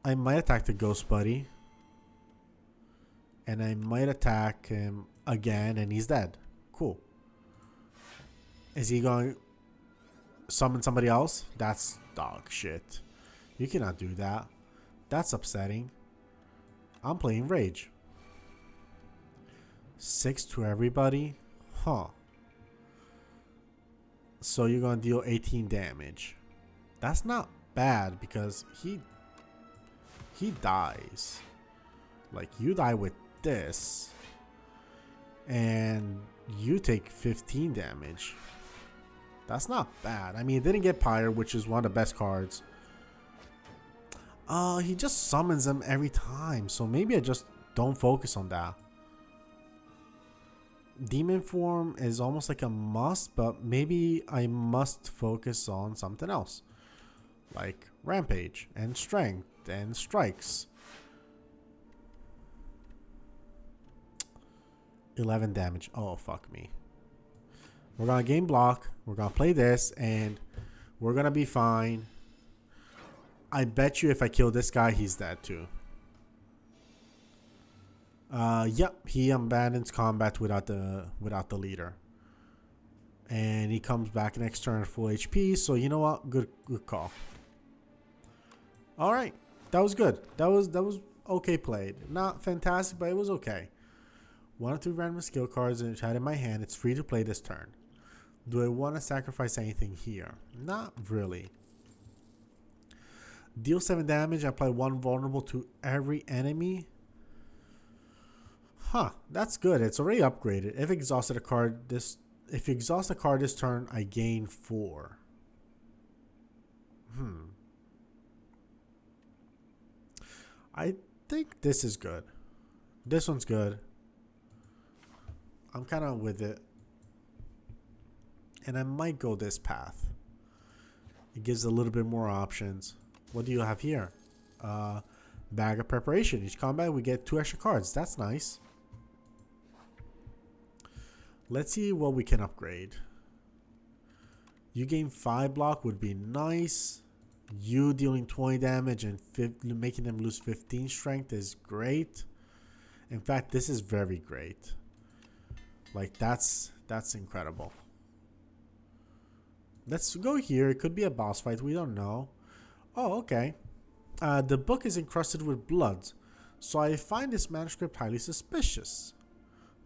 I might attack the ghost buddy. And I might attack him again and he's dead. Cool. Is he going to summon somebody else? That's dog shit. You cannot do that. That's upsetting. I'm playing Rage. 6 to everybody? Huh. So you're going to deal 18 damage. That's not bad because he dies. Like, you die with this. And you take 15 damage. That's not bad. I mean, it didn't get Pyre, which is one of the best cards. He just summons them every time. So maybe I just don't focus on that. Demon Form is almost like a must, but maybe I must focus on something else. Like Rampage and Strength and Strikes. 11 damage. Oh, fuck me. We're going to game block. We're going to play this and we're going to be fine. I bet you if I kill this guy, he's dead too. Yep, he abandons combat without the leader. And he comes back next turn at full HP. So you know what? Good call. All right, that was good. That was okay played. Not fantastic, but it was okay. 1 or 2 random skill cards which I had in my hand. It's free to play this turn. Do I want to sacrifice anything here? Not really. Deal 7 damage. Apply 1 vulnerable to every enemy. Huh, that's good. It's already upgraded. If exhausted a card this if you exhaust a card this turn, I gain 4. I think this is good. This one's good. I'm kind of with it. And I might go this path. It gives a little bit more options. What do you have here? Bag of preparation. Each combat we get 2 extra cards. That's nice. Let's see what we can upgrade. You gain 5 block would be nice. You dealing 20 damage and making them lose 15 strength is great. In fact, this is very great. Like, that's incredible. Let's go here. It could be a boss fight. We don't know. Oh, okay. The book is encrusted with blood, so I find this manuscript highly suspicious.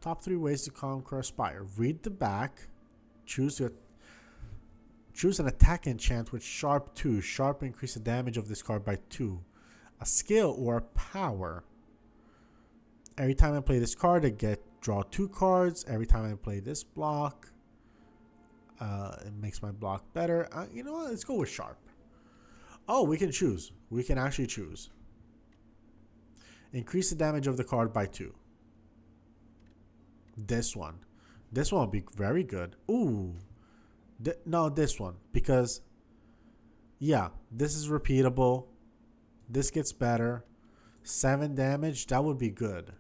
Top 3 ways to conquer a Spire. Read the back. Choose an attack enchant with sharp 2. Sharp increase the damage of this card by 2. A skill or a power. Every time I play this card, I draw 2 cards. Every time I play this block, it makes my block better. You know what? Let's go with sharp. Oh, we can choose. We can actually choose. Increase the damage of the card by 2. This one. This one will be very good. Ooh. No, this one. Because, yeah, this is repeatable. This gets better. 7 damage. That would be good.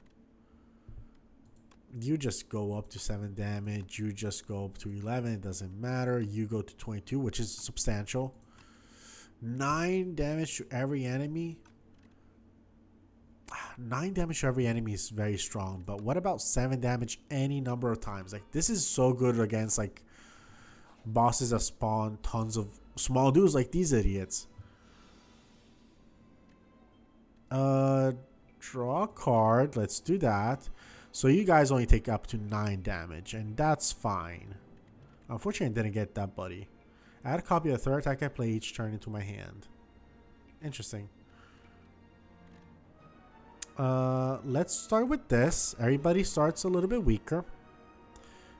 You just go up to 7 damage. You just go up to 11. It doesn't matter. You go to 22, which is substantial. 9 damage to every enemy. 9 damage to every enemy is very strong. But what about 7 damage any number of times? Like, this is so good against, like, bosses that spawn tons of small dudes like these idiots. Draw a card. Let's do that. So you guys only take up to 9 damage, and that's fine. Unfortunately, I didn't get that, buddy. Add a copy of the 3rd attack I play each turn into my hand. Interesting. Let's start with this. Everybody starts a little bit weaker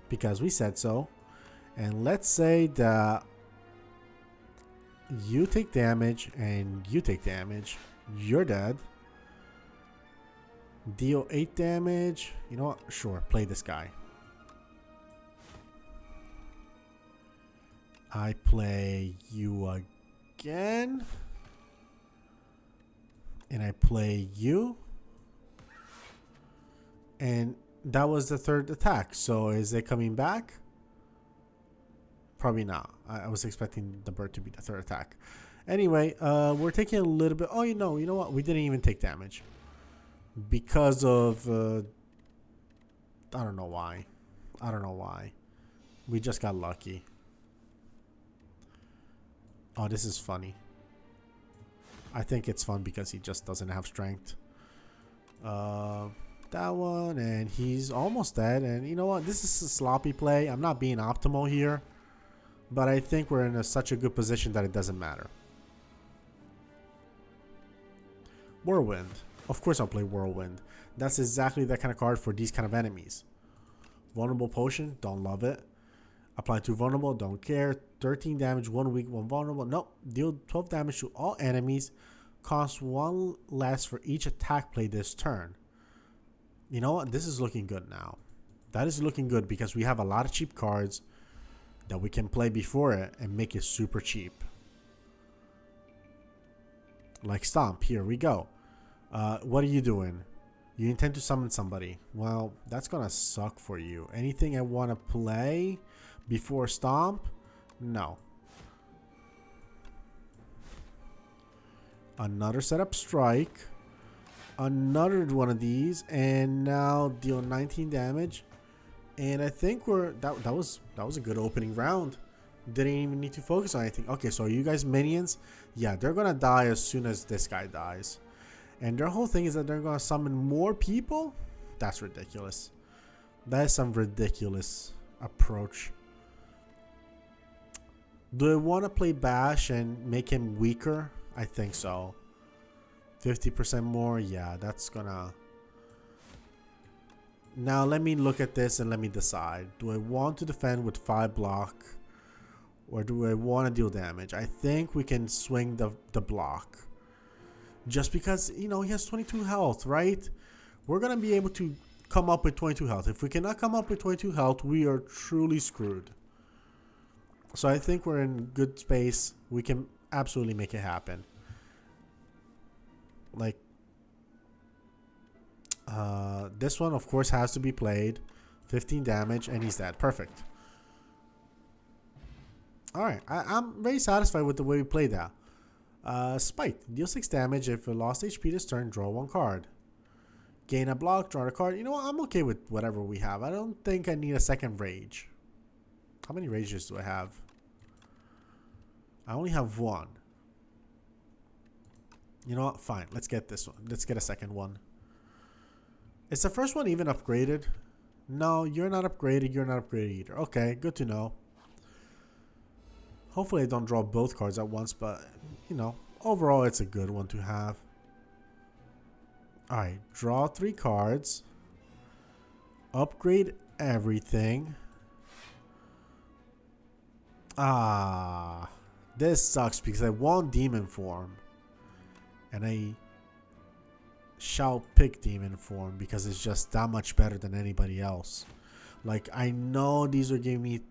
because we said so. And let's say that you take damage and you take damage. You're dead. Deal 8 damage. You know what? Sure, play this guy. I play you again. And I play you. And that was the 3rd attack. So is it coming back? Probably not. I was expecting the bird to be the 3rd attack. Anyway, we're taking a little bit. Oh, you know what? We didn't even take damage. Because of, I don't know why. I don't know why. We just got lucky. Oh, this is funny. I think it's fun because he just doesn't have strength. That one, and he's almost dead. And you know what? This is a sloppy play. I'm not being optimal here. But I think we're in such a good position that it doesn't matter. Whirlwind. Of course I'll play Whirlwind. That's exactly that kind of card for these kind of enemies. Vulnerable Potion. Don't love it. Apply to vulnerable. Don't care. 13 damage. 1 weak. 1 vulnerable. Nope. Deal 12 damage to all enemies. Cost 1 less for each attack played this turn. You know what? This is looking good now. That is looking good because we have a lot of cheap cards that we can play before it and make it super cheap. Like Stomp. Here we go. What are you doing? You intend to summon somebody. Well, that's gonna suck for you. Anything I want to play before Stomp? No. Another setup strike. Another one of these, and now deal 19 damage. And I think that was a good opening round. Didn't even need to focus on anything. Okay, so are you guys minions? Yeah, they're gonna die as soon as this guy dies. And their whole thing is that they're gonna summon more people? That's ridiculous. That is some ridiculous approach. Do I want to play Bash and make him weaker? I think so. 50% more? Yeah, that's gonna... Now let me look at this and let me decide. Do I want to defend with 5 block? Or do I want to deal damage? I think we can swing the block. Just because, you know, he has 22 health, right? We're going to be able to come up with 22 health. If we cannot come up with 22 health, we are truly screwed. So I think we're in good space. We can absolutely make it happen. Like, This one, of course, has to be played. 15 damage, and he's dead. Perfect. Alright, I'm very satisfied with the way we played that. Spike. Deal 6 damage. If it lost HP this turn, draw 1 card. Gain a block, draw a card. You know what? I'm okay with whatever we have. I don't think I need a second rage. How many rages do I have? I only have 1. You know what? Fine. Let's get this one. Let's get a second one. Is the first one even upgraded? No, you're not upgraded. You're not upgraded either. Okay, good to know. Hopefully I don't draw both cards at once, but, you know, overall it's a good one to have. Alright, draw 3 cards. Upgrade everything. Ah, this sucks because I want Demon Form. And I shall pick Demon Form because it's just that much better than anybody else. Like, I know these are giving me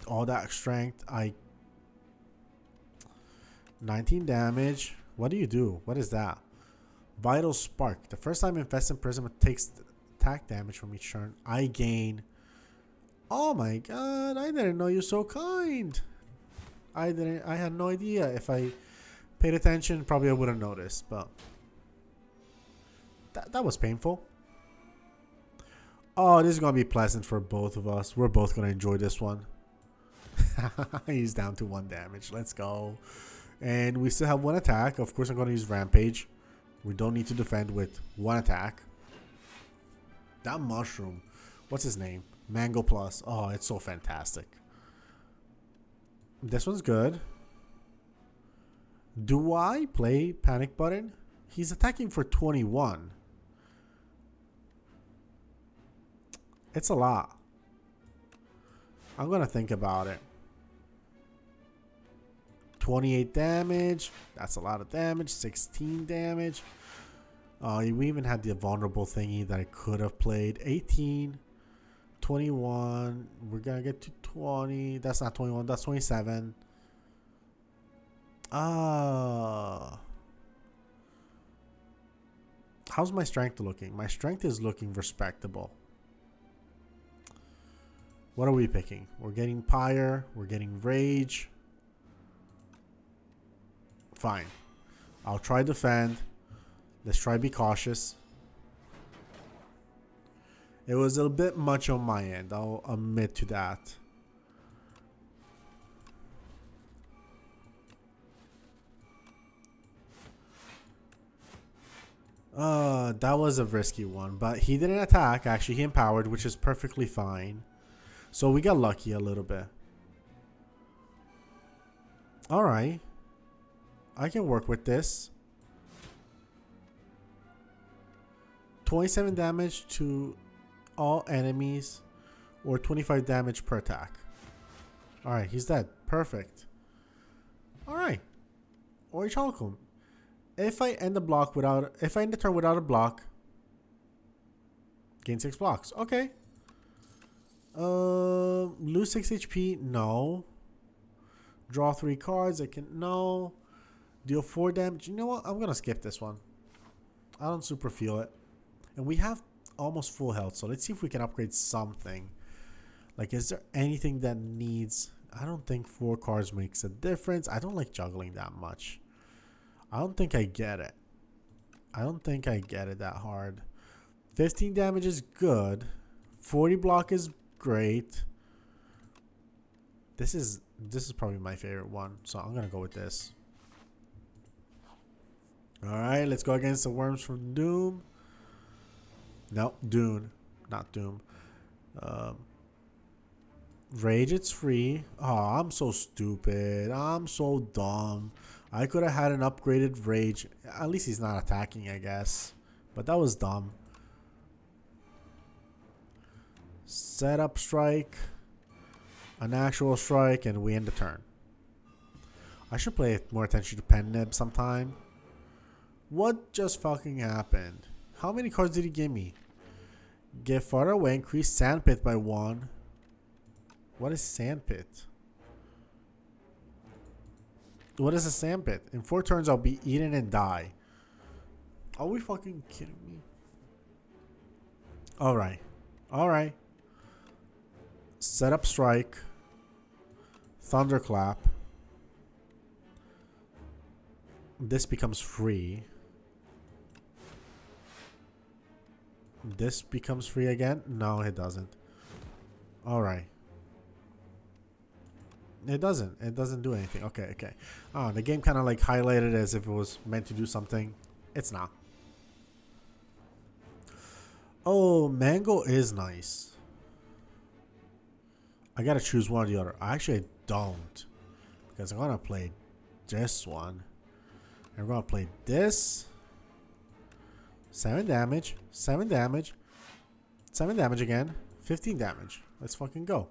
all that strength. 19 damage. What do you do? What is that? Vital Spark. The first time Infested Prism takes attack damage from each turn, I gain. Oh my god, I didn't know you're so kind. I had no idea. If I paid attention, probably I would have noticed, but that was painful. Oh, this is going to be pleasant for both of us. We're both going to enjoy this one. He's down to 1 damage. Let's go. And we still have 1 attack. Of course, I'm going to use Rampage. We don't need to defend with 1 attack. That mushroom. What's his name? Mango Plus. Oh, it's so fantastic. This one's good. Do I play Panic Button? He's attacking for 21. It's a lot. I'm going to think about it. 28 damage. That's a lot of damage. 16 damage. We even had the vulnerable thingy that I could have played. 18. 21. We're going to get to 20. That's not 21. That's 27. How's my strength looking? My strength is looking respectable. What are we picking? We're getting Pyre. We're getting Rage. Fine. I'll try defend. Let's try be cautious. It was a bit much on my end. I'll admit to that. That was a risky one. But he didn't attack. Actually, he empowered, which is perfectly fine. So we got lucky a little bit. Alright. I can work with this. 27 damage to all enemies or 25 damage per attack. Alright, he's dead. Perfect. Alright. Orichalcum. If I end the turn without a block, gain 6 blocks. Okay. Lose 6 HP? No. Draw 3 cards. No. Deal 4 damage. You know what? I'm gonna skip this one. I don't super feel it. And we have almost full health, so let's see if we can upgrade something. Like, is there anything that needs... I don't think 4 cards makes a difference. I don't like juggling that much. I don't think I get it. I don't think I get it that hard. 15 damage is good. 40 block is great. This is probably my favorite one, so I'm gonna go with this. Alright, let's go against the Worms from Doom. No, Dune. Not Doom. Rage, it's free. Oh, I'm so stupid. I'm so dumb. I could have had an upgraded Rage. At least he's not attacking, I guess. But that was dumb. Setup strike. An actual strike, and we end the turn. I should pay more attention to Pen Nib sometime. What just fucking happened? How many cards did he give me? Get farther away, increase Sandpit by 1. What is Sandpit? What is a Sandpit? In 4 turns, I'll be eaten and die. Are we fucking kidding me? Alright. Alright. Set up strike. Thunderclap. This becomes free. This becomes free again? No, it doesn't. Alright. It doesn't. It doesn't do anything. Okay, okay. Oh, the game kind of like highlighted as if it was meant to do something. It's not. Oh, mango is nice. I gotta choose one or the other. Actually, I don't. Because I'm gonna play this one. And we're gonna play this. 7 damage. 7 damage. 7 damage again. 15 damage. Let's fucking go.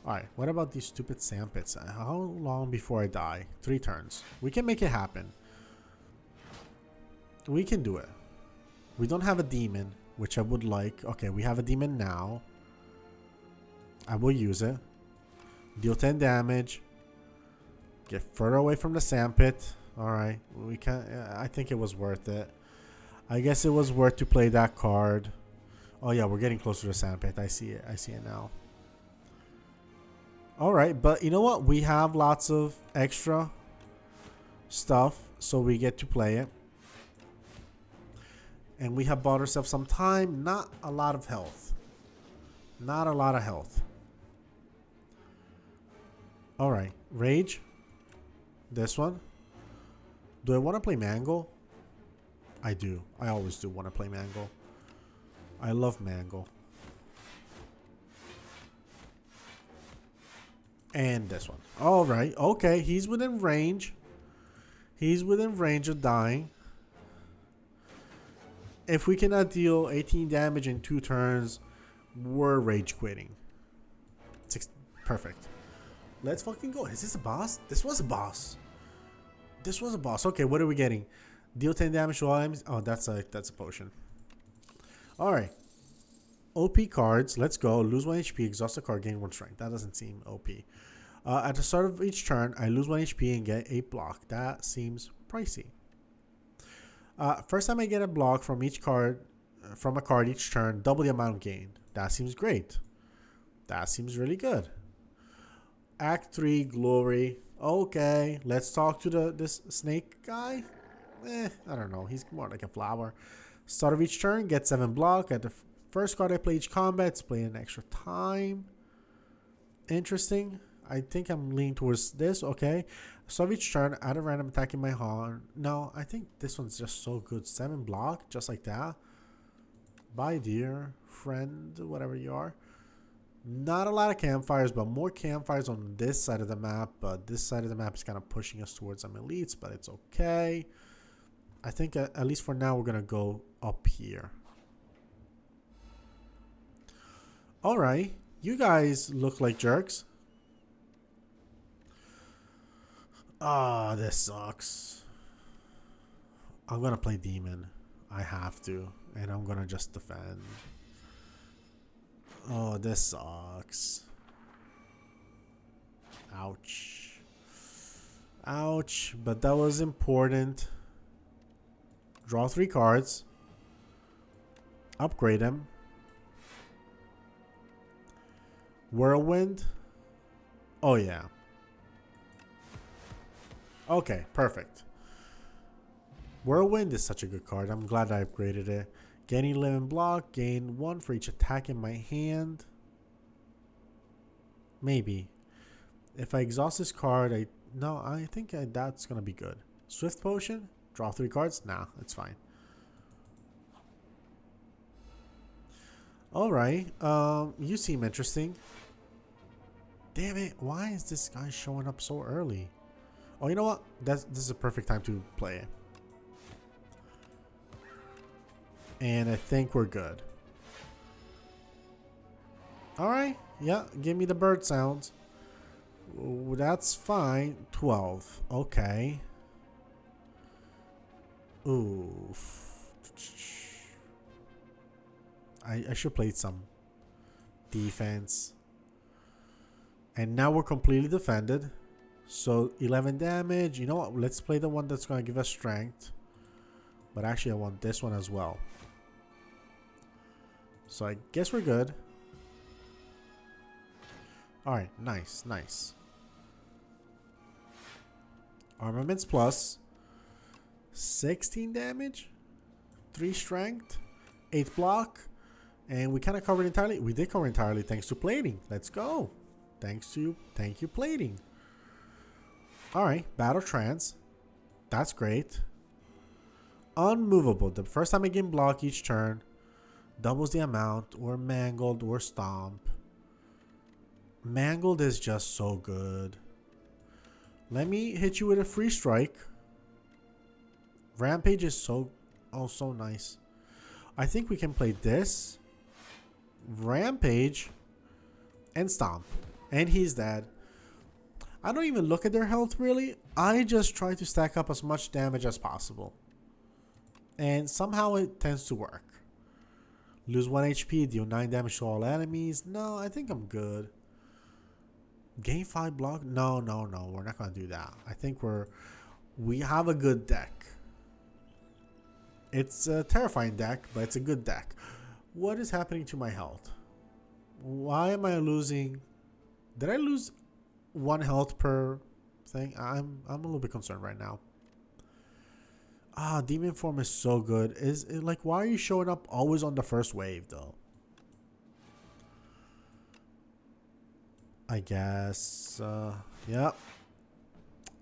Alright, what about these stupid sand pits? How long before I die? 3 turns. We can make it happen. We can do it. We don't have a demon, which I would like. Okay, we have a demon now. I will use it. Deal 10 damage. Get further away from the sand pit. Alright, we can. I think it was worth it. I guess it was worth to play that card. Oh yeah, we're getting closer to the sand pit. I see it. I see it now. Alright, but you know what? We have lots of extra stuff, so we get to play it. And we have bought ourselves some time. Not a lot of health. Not a lot of health. Alright, Rage. This one. Do I want to play Mango? I do. I always do want to play Mango. I love Mango. And this one. Alright, okay. He's within range. He's within range of dying. If we cannot deal 18 damage in 2 turns, we're rage quitting. Perfect. Let's fucking go. Is this a boss? This was a boss. This was a boss. Okay, what are we getting? Deal 10 damage to all enemies. Oh, that's a potion. Alright. OP cards. Let's go. Lose 1 HP. Exhaust a card. Gain 1 strength. That doesn't seem OP. At the start of each turn, I lose 1 HP and get a block. That seems pricey. First time I get a block from each card, from a card each turn, double the amount gained. That seems great. That seems really good. Act 3, Glory. Okay, let's talk to this snake guy. I don't know. He's more like a flower. Start of each turn, get 7 block. At the first card I play each combat, it's playing an extra time. Interesting. I think I'm leaning towards this. Okay. Start of each turn, add a random attack in my horn. No, I think this one's just so good. 7 block, just like that. Bye, dear friend, whatever you are. Not a lot of campfires, but more campfires on this side of the map. But this side of the map is kind of pushing us towards some elites, but it's okay. I think at least for now, we're going to go up here. Alright. You guys look like jerks. Ah, this sucks. I'm going to play Demon. I have to. And I'm going to just defend. Oh, this sucks. Ouch. Ouch. But that was important. Draw 3 cards. Upgrade them. Whirlwind. Oh, yeah. Okay, perfect. Whirlwind is such a good card. I'm glad I upgraded it. Gain 11 block. Gain 1 for each attack in my hand. Maybe. If I exhaust this card, I think that's going to be good. Swift Potion. Draw 3 cards. Nah, it's fine. Alright. You seem interesting. Damn it. Why is this guy showing up so early? Oh, you know what? This is a perfect time to play it. And I think we're good. Alright. Yeah, give me the bird sounds. Ooh, that's fine. 12. Okay. Ooh. I should play some defense. And now we're completely defended. So 11 damage. You know what? Let's play the one that's going to give us strength. But actually I want this one as well. So I guess we're good. Alright, nice, nice. Armaments plus 16 damage, 3 strength, 8 block, and we kind of covered entirely. We did cover entirely thanks to plating. Let's go. Thank you plating. Alright, battle trance. That's great. Unmovable. The first time I gain block each turn, doubles the amount, or mangled, or stomp. Mangled is just so good. Let me hit you with a free strike. Rampage is so nice. I think we can play this, Rampage, and Stomp. And he's dead. I don't even look at their health really. I just try to stack up as much damage as possible. And somehow it tends to work. Lose 1 HP, deal 9 damage to all enemies. No, I think I'm good. Gain 5 block? No. We're not going to do that. I think we have a good deck. It's a terrifying deck, but it's a good deck. What is happening to my health? Why am I losing? Did I lose 1 health per thing? I'm a little bit concerned right now. Demon form is so good. Is it like, why are you showing up always on the first wave though? I guess yeah.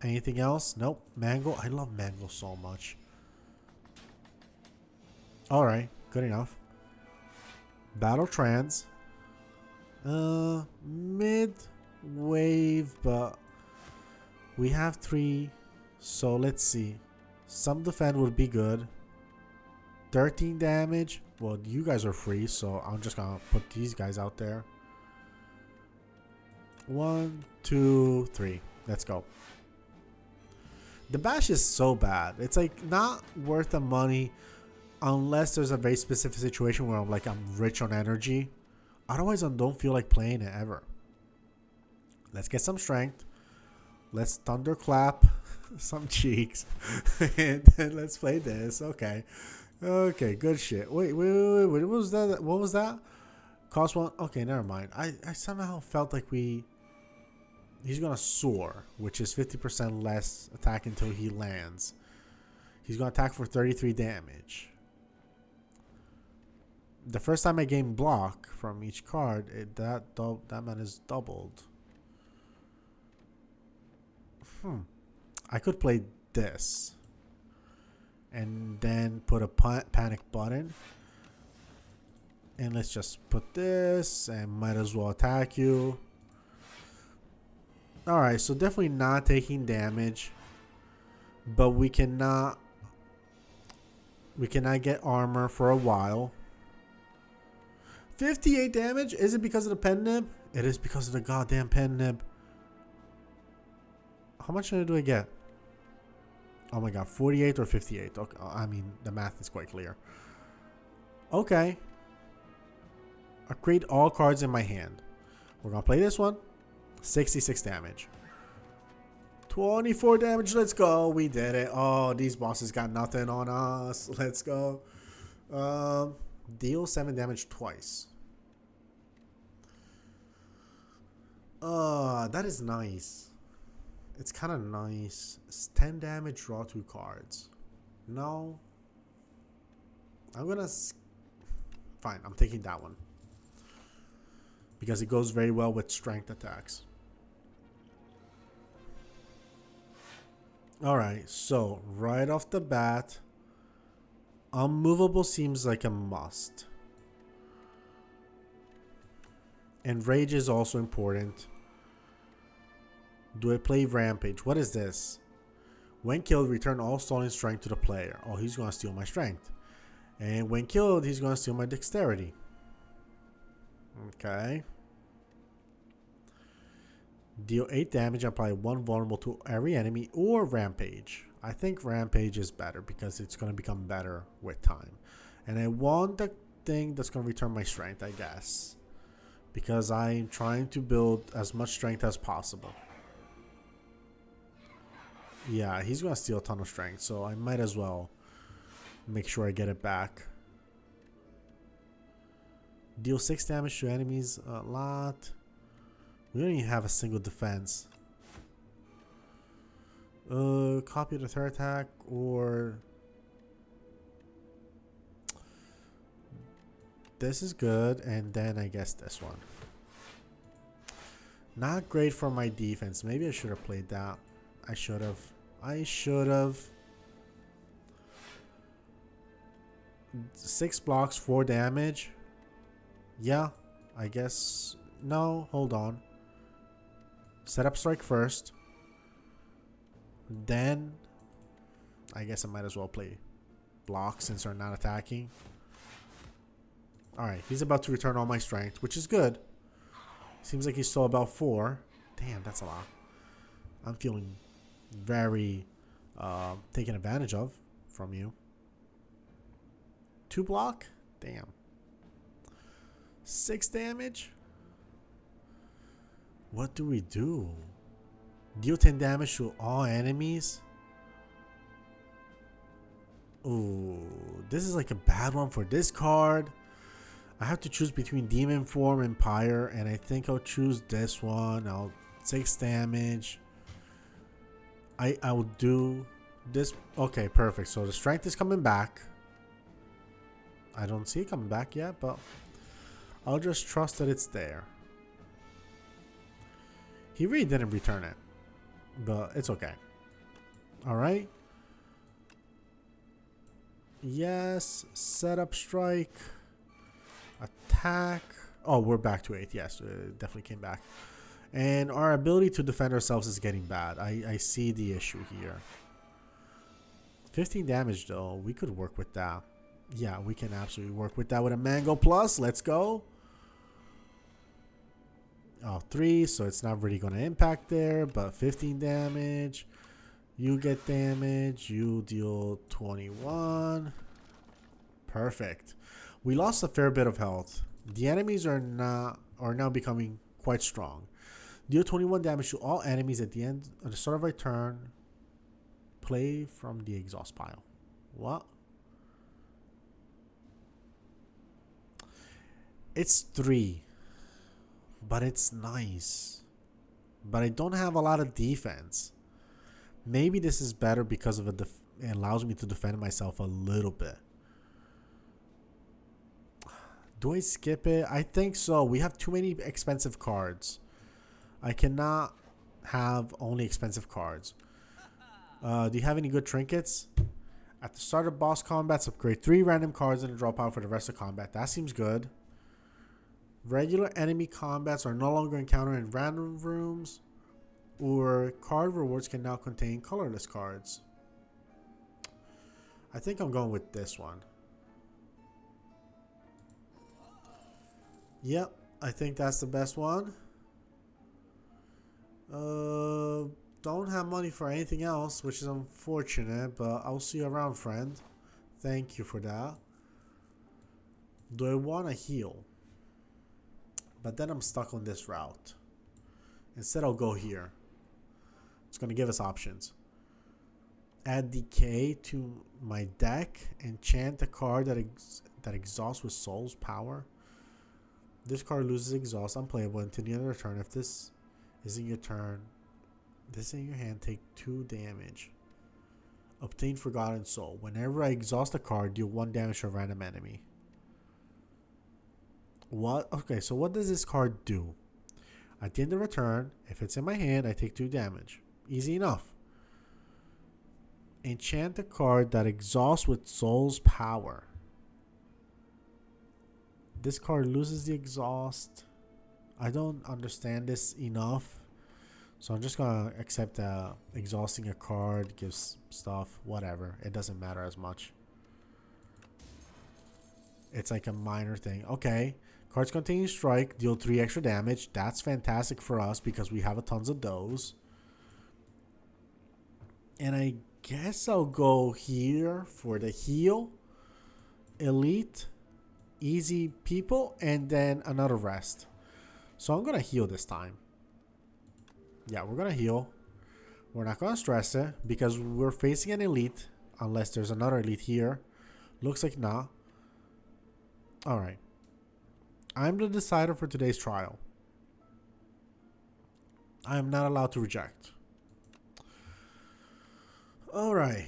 Anything else? Nope. Mango. I love Mango so much. Alright, good enough. Battle trance. Mid wave, but we have 3, so let's see. Some defend would be good. 13 damage. Well, you guys are free, so I'm just gonna put these guys out there. 1, 2, 3. Let's go. The bash is so bad. It's like not worth the money unless there's a very specific situation where I'm rich on energy. Otherwise, I don't feel like playing it ever. Let's get some strength. Let's thunderclap some cheeks. And then let's play this. Okay. Okay, good shit. Wait. What was that? What was that? Cost 1. Okay, never mind. I somehow felt like he's gonna soar, which is 50% less attack until he lands. He's gonna attack for 33 damage. The first time I gain block from each card, that man is doubled. I could play this and then put a panic button, and let's just put this and might as well attack you. Alright, so definitely not taking damage, but we cannot get armor for a while. 58 damage? Is it because of the pen nib? It is because of the goddamn pen nib. How much do I get? Oh my god, 48 or 58. Okay, I mean, the math is quite clear. Okay. Upgrade all cards in my hand. We're gonna play this one. 66 damage. 24 damage. Let's go. We did it. Oh, these bosses got nothing on us. Let's go. Deal 7 damage twice. That is nice. It's kind of nice. It's 10 damage, draw 2 cards. No. I'm gonna... Fine, I'm taking that one. Because it goes very well with strength attacks. Alright, so right off the bat, unmovable seems like a must. And rage is also important. Do I play Rampage? What is this? When killed, return all stolen strength to the player. Oh, he's going to steal my strength. And when killed, he's going to steal my dexterity. Okay. Deal 8 damage, apply 1 vulnerable to every enemy, or Rampage. I think Rampage is better because it's going to become better with time. And I want the thing that's going to return my strength, I guess. Because I'm trying to build as much strength as possible. Yeah, he's going to steal a ton of strength, so I might as well make sure I get it back. Deal 6 damage to enemies. A lot. We don't even have a single defense. Copy the third attack or... This is good, and then I guess this one. Not great for my defense. Maybe I should have played that. I should have. 6 blocks, 4 damage. Yeah, I guess. No, hold on. Set up strike first. Then, I guess I might as well play block since they're not attacking. Alright, he's about to return all my strength, which is good. Seems like he's still about 4. Damn, that's a lot. I'm feeling very taken advantage of from you. 2 block? Damn. 6 damage? What do we do? Deal 10 damage to all enemies? Ooh, this is like a bad one for this card. I have to choose between Demon Form and Pyre, and I think I'll choose this one. I'll 6 damage. I will do this. Okay, perfect. So the strength is coming back. I don't see it coming back yet, but I'll just trust that it's there. He really didn't return it, but it's okay. Alright. Yes. Setup strike. Attack. Oh, we're back to 8. Yes, it definitely came back. And our ability to defend ourselves is getting bad. I see the issue here. 15 damage though. We could work with that. Yeah, we can absolutely work with that with a Mango Plus. Let's go. Oh, 3. So it's not really going to impact there. But 15 damage. You get damage. You deal 21. Perfect. We lost a fair bit of health. The enemies are now becoming quite strong. Deal 21 damage to all enemies at the start of our turn. Play from the exhaust pile. What? It's 3. But it's nice. But I don't have a lot of defense. Maybe this is better because of it allows me to defend myself a little bit. Do I skip it? I think so. We have too many expensive cards. I cannot have only expensive cards. Do you have any good trinkets? At the start of boss combats, upgrade 3 random cards and draw power for the rest of combat. That seems good. Regular enemy combats are no longer encountered in random rooms, or card rewards can now contain colorless cards. I think I'm going with this one. Yep, I think that's the best one. Don't have money for anything else, which is unfortunate, but I'll see you around, friend. Thank you for that. Do I want to heal? But then I'm stuck on this route. Instead, I'll go here. It's going to give us options. Add decay to my deck. Enchant a card that exhausts with soul's power. This card loses exhaust. Unplayable until the end of the turn. If this isn't your turn, this in your hand, take 2 damage. Obtain Forgotten Soul. Whenever I exhaust a card, deal 1 damage to a random enemy. What? Okay, so what does this card do? At the end of the turn, if it's in my hand, I take 2 damage. Easy enough. Enchant a card that exhausts with soul's power. This card loses the exhaust. I don't understand this enough. So I'm just going to accept that exhausting a card gives stuff. Whatever. It doesn't matter as much. It's like a minor thing. Okay. Cards containing strike. Deal 3 extra damage. That's fantastic for us because we have a tons of those. And I guess I'll go here for the heal. Elite. Easy people. And then another rest. So I'm going to heal this time. Yeah, we're going to heal. We're not going to stress it because we're facing an elite. Unless there's another elite here. Looks like not. Alright. I'm the decider for today's trial. I am not allowed to reject. Alright.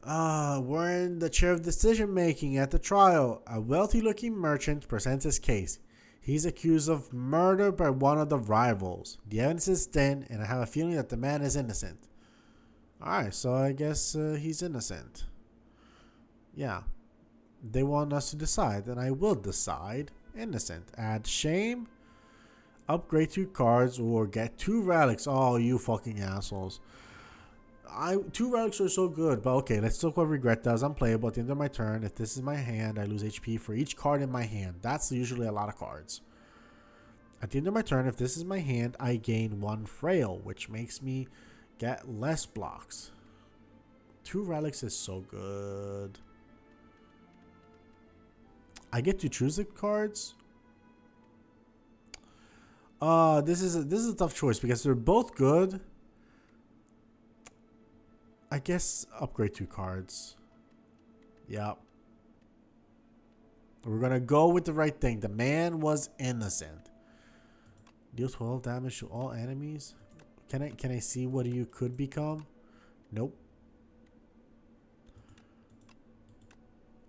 We're in the chair of decision making at the trial. A wealthy looking merchant presents his case. He's accused of murder by one of the rivals. The evidence is thin, and I have a feeling that the man is innocent. Alright, so I guess he's innocent. Yeah. They want us to decide, and I will decide. Innocent. Add shame. Upgrade 2 cards or get 2 relics. Oh, you fucking assholes. 2 relics are so good, but okay, let's look what regret does. I'm playable at the end of my turn. If this is my hand, I lose HP for each card in my hand. That's usually a lot of cards. At the end of my turn, if this is my hand, I gain 1 frail, which makes me get less blocks. 2 relics is so good. I get to choose the cards. This is a tough choice because they're both good. I guess upgrade 2 cards. Yep. We're gonna go with the right thing. The man was innocent. Deal 12 damage to all enemies. Can I see what you could become? Nope.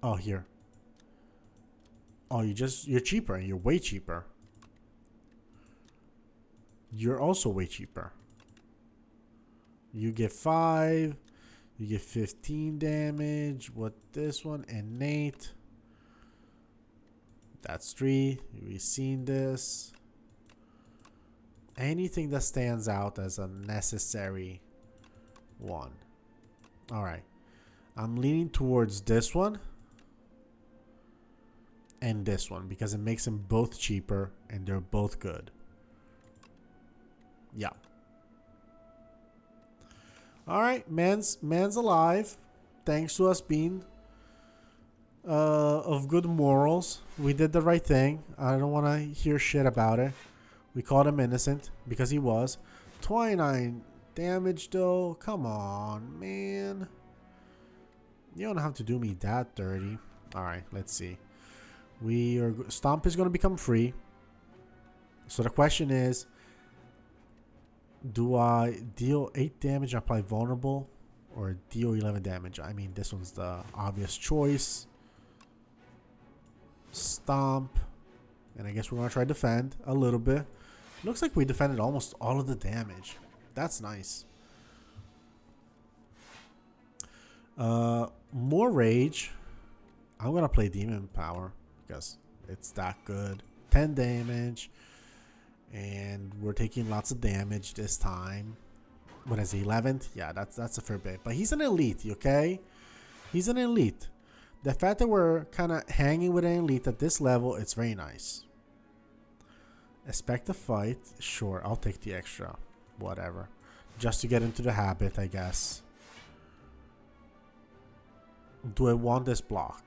Oh, here. Oh, you're cheaper. You're way cheaper. You're also way cheaper. You get 5. You get 15 damage. What this one? Innate. That's 3. We've seen this. Anything that stands out as a necessary one. Alright. I'm leaning towards this one. And this one. Because it makes them both cheaper. And they're both good. Yeah. Alright, man's alive. Thanks to us being of good morals. We did the right thing. I don't want to hear shit about it. We called him innocent because he was. 29 damage though. Come on, man. You don't have to do me that dirty. Alright, let's see. Stomp is going to become free. So the question is, do I deal 8 damage and apply vulnerable, or deal 11 damage? I mean, this one's the obvious choice. Stomp. And I guess we're going to try to defend a little bit. Looks like we defended almost all of the damage. That's nice. More rage. I'm going to play demon power because it's that good. 10 damage. And we're taking lots of damage this time. What is he, 11th? Yeah, that's a fair bit. But he's an elite, okay? He's an elite. The fact that we're kind of hanging with an elite at this level, it's very nice. Expect a fight. Sure, I'll take the extra. Whatever. Just to get into the habit, I guess. Do I want this block?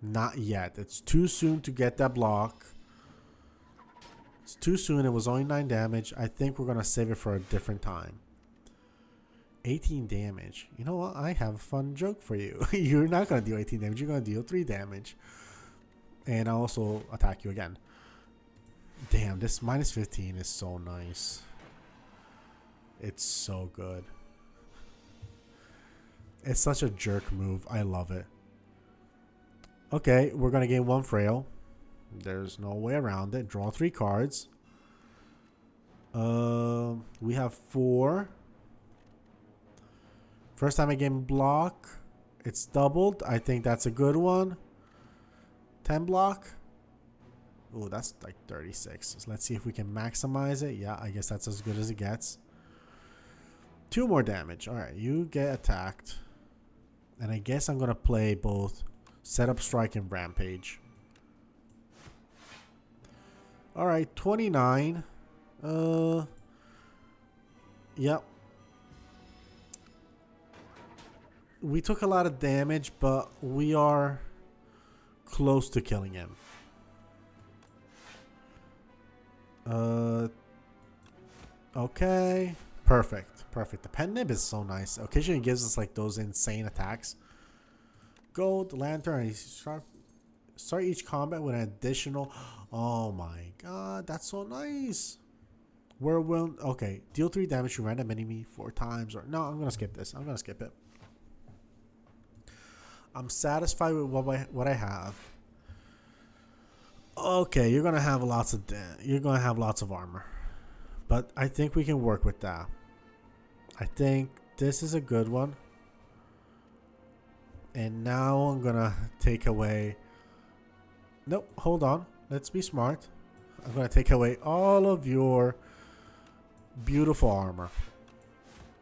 Not yet. It's too soon to get that block. It's too soon. It was only 9 damage. I think we're going to save it for a different time. 18 damage. You know what? I have a fun joke for you. You're not going to deal 18 damage. You're going to deal 3 damage. And I'll also attack you again. Damn, this minus 15 is so nice. It's so good. It's such a jerk move. I love it. Okay, we're going to gain 1 frail. There's no way around it. Draw 3 cards. We have 4. First time I gain block. It's doubled. I think that's a good one. 10 block. Oh, that's like 36. So let's see if we can maximize it. Yeah, I guess that's as good as it gets. 2 more damage. Alright, you get attacked. And I guess I'm going to play both Setup Strike and Rampage. Alright, 29. Yep. We took a lot of damage, but we are close to killing him. Okay. Perfect. Perfect. The pen nib is so nice. Occasionally it gives us like those insane attacks. Gold, lantern, he's sharp. Start each combat with an additional. Oh my god, that's so nice. Whirlwind. Okay, deal 3 damage to random enemy 4 times. Or no, I'm gonna skip this. I'm gonna skip it. I'm satisfied with what I have. Okay, you're gonna have lots of armor, but I think we can work with that. I think this is a good one. And now I'm gonna take away. Nope, hold on. Let's be smart. I'm gonna take away all of your beautiful armor.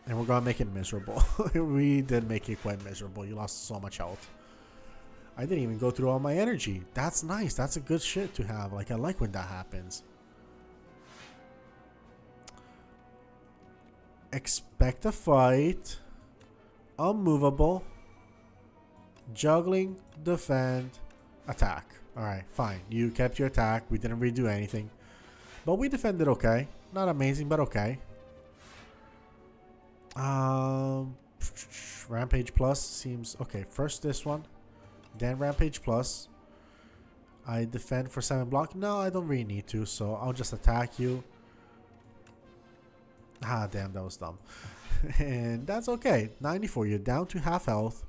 And we're gonna make it miserable. We did make it quite miserable. You lost so much health. I didn't even go through all my energy. That's nice. That's a good shit to have. Like, I like when that happens. Expect a fight. Unmovable. Juggling. Defend. Attack. Alright, fine. You kept your attack. We didn't redo anything. But we defended okay. Not amazing, but okay. Rampage Plus seems okay. First this one, then Rampage Plus. I defend for 7 block. No, I don't really need to, so I'll just attack you. Ah, damn, that was dumb. And that's okay. 94, you're down to half health.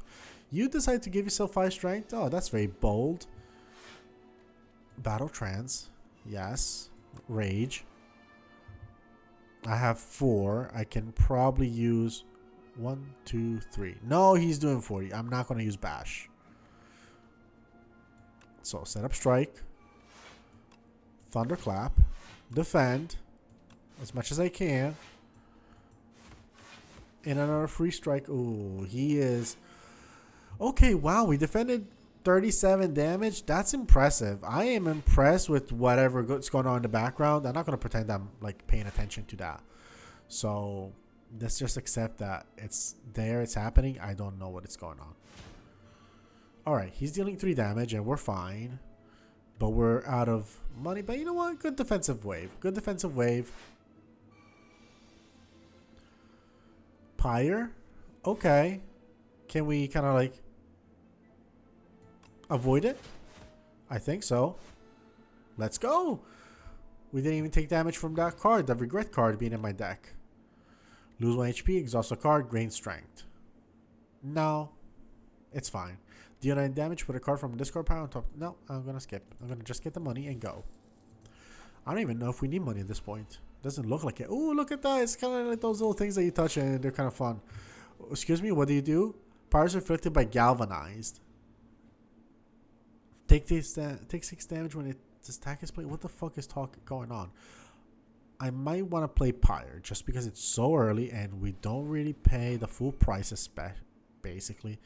You decide to give yourself 5 strength. Oh, that's very bold. Battle Trance. Yes. Rage. I have 4. I can probably use 1, 2, 3. No, he's doing 40. I'm not going to use Bash. So set up Strike. Thunderclap. Defend. As much as I can. And another free strike. Ooh, he is... Okay, wow. We defended 37 damage. That's impressive. I am impressed with whatever's going on in the background. I'm not going to pretend I'm like paying attention to that. So let's just accept that it's there. It's happening. I don't know what is going on. All right. He's dealing 3 damage and we're fine. But we're out of money. But you know what? Good defensive wave. Good defensive wave. Pyre. Okay. Can we kind of like avoid it? I think so. Let's go. We didn't even take damage from that card, the regret card being in my deck. Lose 1 HP, exhaust a card, gain strength. No, it's fine. Deal 9 damage, put a card from discard pile on top. No, I'm going to skip. I'm going to just get the money and go. I don't even know if we need money at this point. Doesn't look like it. Oh, look at that. It's kind of like those little things that you touch and they're kind of fun. Excuse me, what do? Powers inflicted by galvanized. Take 6 damage when this attack is played. What the fuck is going on? I might want to play Pyre just because it's so early and we don't really pay the full price, basically.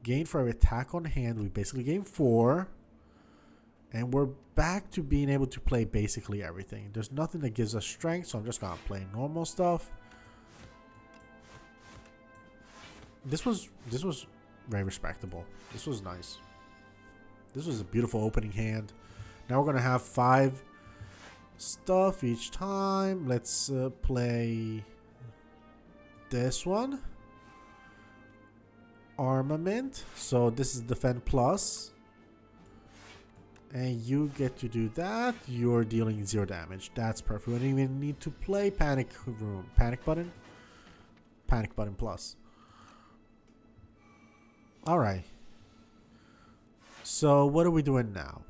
Gain for every attack on hand. We basically gain 4. And we're back to being able to play basically everything. There's nothing that gives us strength, so I'm just going to play normal stuff. This was very respectable. This was nice. This was a beautiful opening hand. Now we're going to have 5 stuff each time. Let's play this one. Armament. So this is Defend Plus. And you get to do that. You're dealing 0 damage. That's perfect. We don't even need to play Panic Room. Panic Button? Panic Button Plus. Alright. So what are we doing now?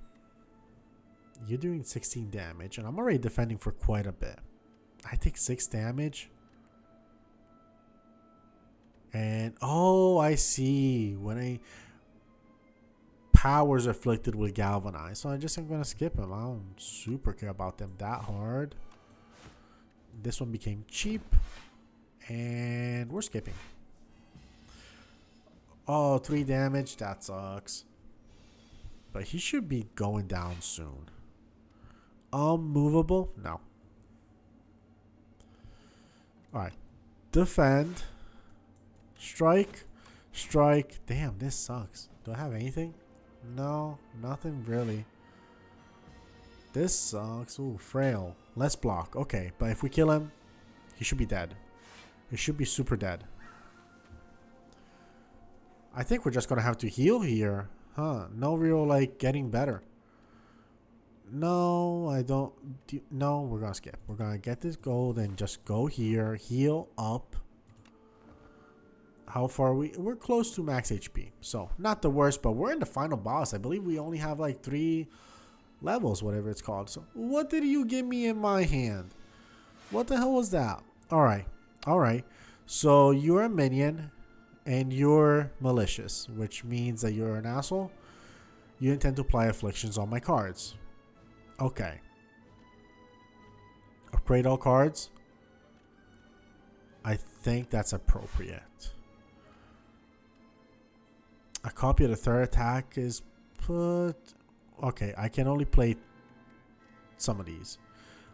You're doing 16 damage. And I'm already defending for quite a bit. I take 6 damage. And, oh, I see. When powers afflicted with galvanize, so I'm going to skip them. I don't super care about them that hard. This one became cheap and we're skipping. Oh, 3 damage, that sucks, but he should be going down soon. Unmovable, no. All right, defend, strike. Damn, this sucks. Do I have anything? No, nothing really. This sucks. Ooh, frail. Less block. Okay, but if we kill him, he should be dead. He should be super dead. I think we're just gonna have to heal here. Huh. No real, like, getting better. No, I don't. No, we're going to skip. We're going to get this gold and just go here. Heal up. How far are we? We're close to max HP. So, not the worst, but we're in the final boss. I believe we only have, like, 3 levels, whatever it's called. So, what did you give me in my hand? What the hell was that? Alright. Alright. So, you're a minion. And you're malicious, which means that you're an asshole. You intend to apply afflictions on my cards. Okay. Upgrade all cards. I think that's appropriate. A copy of the third attack is put... Okay, I can only play some of these.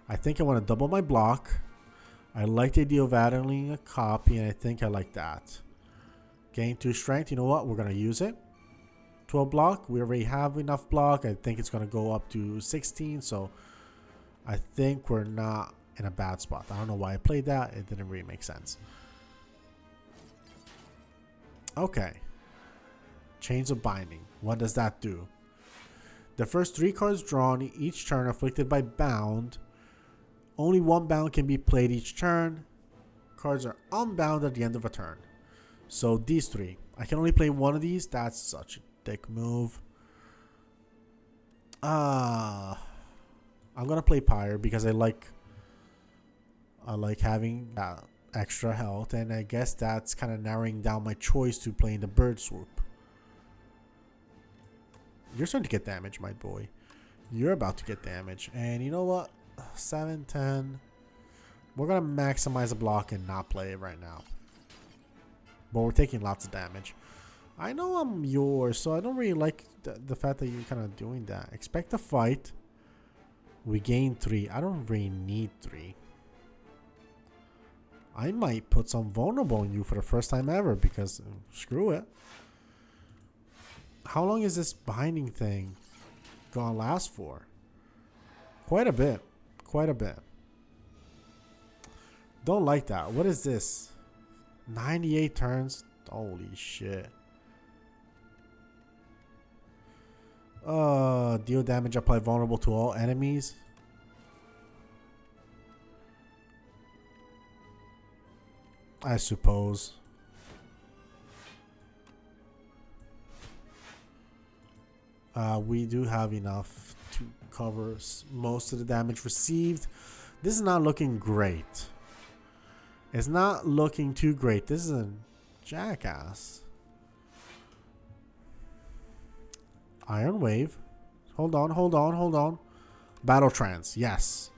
I think I want to double my block. I like the idea of adding a copy, and I think I like that. Gain 2 strength. You know what? We're going to use it. 12 block. We already have enough block. I think it's going to go up to 16. So I think we're not in a bad spot. I don't know why I played that. It didn't really make sense. Okay. Chains of Binding. What does that do? The first 3 cards drawn each turn afflicted by bound. Only 1 bound can be played each turn. Cards are unbound at the end of a turn. So these 3. I can only play 1 of these. That's such a dick move. I'm gonna play Pyre because I like having extra health, and I guess that's kind of narrowing down my choice to playing the Bird Swoop. You're starting to get damage, my boy. You're about to get damage. And you know what? 7, 10. We're gonna maximize a block and not play it right now. But we're taking lots of damage. I know I'm yours, so I don't really like the fact that you're kind of doing that. Expect a fight. We gain 3. I don't really need 3. I might put some vulnerable on you for the first time ever because screw it. How long is this binding thing gonna last for? Quite a bit. Quite a bit. Don't like that. What is this? 98 turns? Holy shit. Deal damage, apply vulnerable to all enemies. I suppose. We do have enough to cover most of the damage received. This is not looking great. It's not looking too great. This is a jackass. Iron Wave. Hold on, hold on, hold on. Battle Trance. Yes.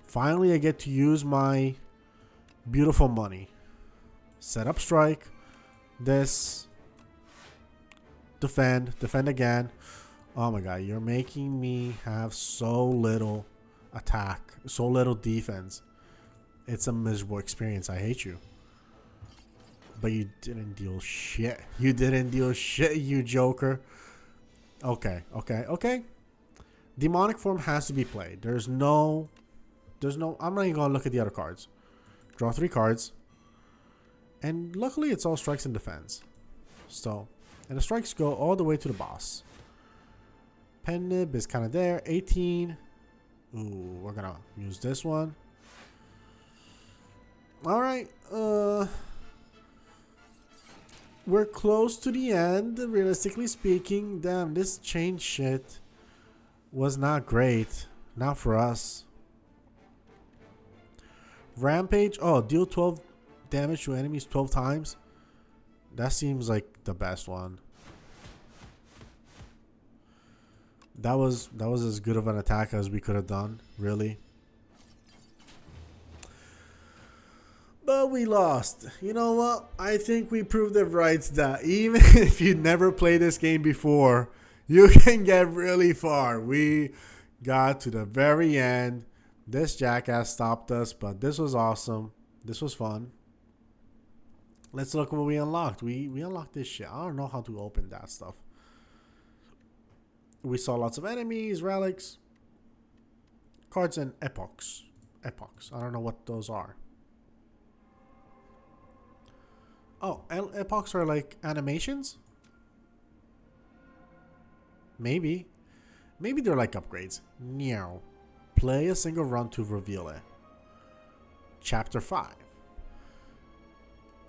Finally, I get to use my beautiful money. Set up strike. This. Defend. Defend again. Oh my god, you're making me have so little attack. So little defense. It's a miserable experience. I hate you. But you didn't deal shit. You didn't deal shit, you joker. Okay, okay, okay. Demonic form has to be played. There's no, I'm not even gonna look at the other cards. Draw 3 cards. And luckily it's all strikes and defense. So, and the strikes go all the way to the boss. Pen nib is kind of there. 18. Ooh, we're gonna use this one. Alright, we're close to the end, realistically speaking. Damn, this chain shit was not great. Not for us. Rampage. Oh, deal 12 damage to enemies 12 times. That seems like the best one. That was as good of an attack as we could have done, really. But we lost. You know what? I think we proved it right that even if you never played this game before, you can get really far. We got to the very end. This jackass stopped us, but this was awesome. This was fun. Let's look what we unlocked. We unlocked this shit. I don't know how to open that stuff. We saw lots of enemies, relics, cards, and epochs. Epochs. I don't know what those are. Oh, epochs are like animations? Maybe. Maybe they're like upgrades. Meow. Play a single run to reveal it. Chapter 5.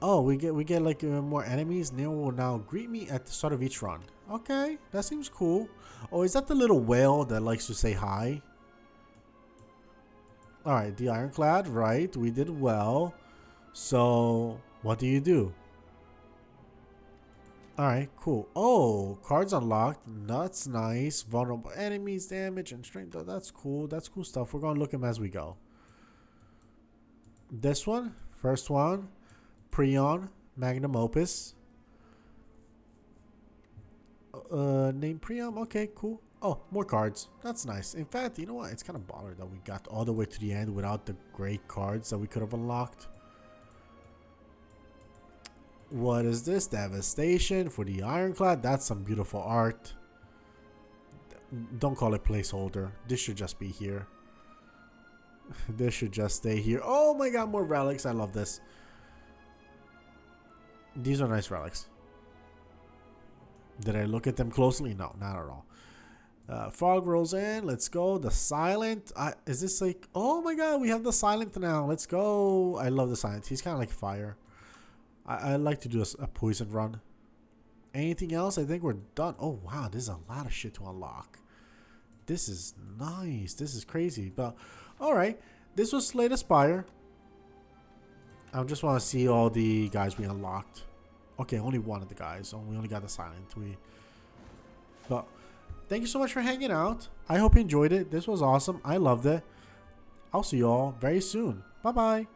Oh, we get like more enemies. Neo will now greet me at the start of each run. Okay, that seems cool. Oh, is that the little whale that likes to say hi? Alright, the Ironclad, right. We did well. So, what do you do? Alright, cool. Oh, cards unlocked. That's nice. Vulnerable enemies, damage, and strength. Oh, that's cool. That's cool stuff. We're going to look them as we go. This one, first one. Prion, Magnum Opus. Name Priam. Okay, cool. Oh, more cards. That's nice. In fact, you know what? It's kind of bothered that we got all the way to the end without the great cards that we could have unlocked. What is this? Devastation for the Ironclad. That's some beautiful art. Don't call it placeholder. This should just be here. This should just stay here. Oh my god, more relics. I love this. These are nice relics. Did I look at them closely? No, not at all. Fog rolls in. Let's go. The Silent. Is this like... Oh my god, we have the Silent now. Let's go. I love the Silent. He's kind of like fire. I like to do a poison run. Anything else? I think we're done. Oh wow, there's a lot of shit to unlock. This is nice. This is crazy. But alright. This was Slay Spire. I just want to see all the guys we unlocked. Okay, only one of the guys. We only got the Silent. But thank you so much for hanging out. I hope you enjoyed it. This was awesome. I loved it. I'll see you all very soon. Bye-bye.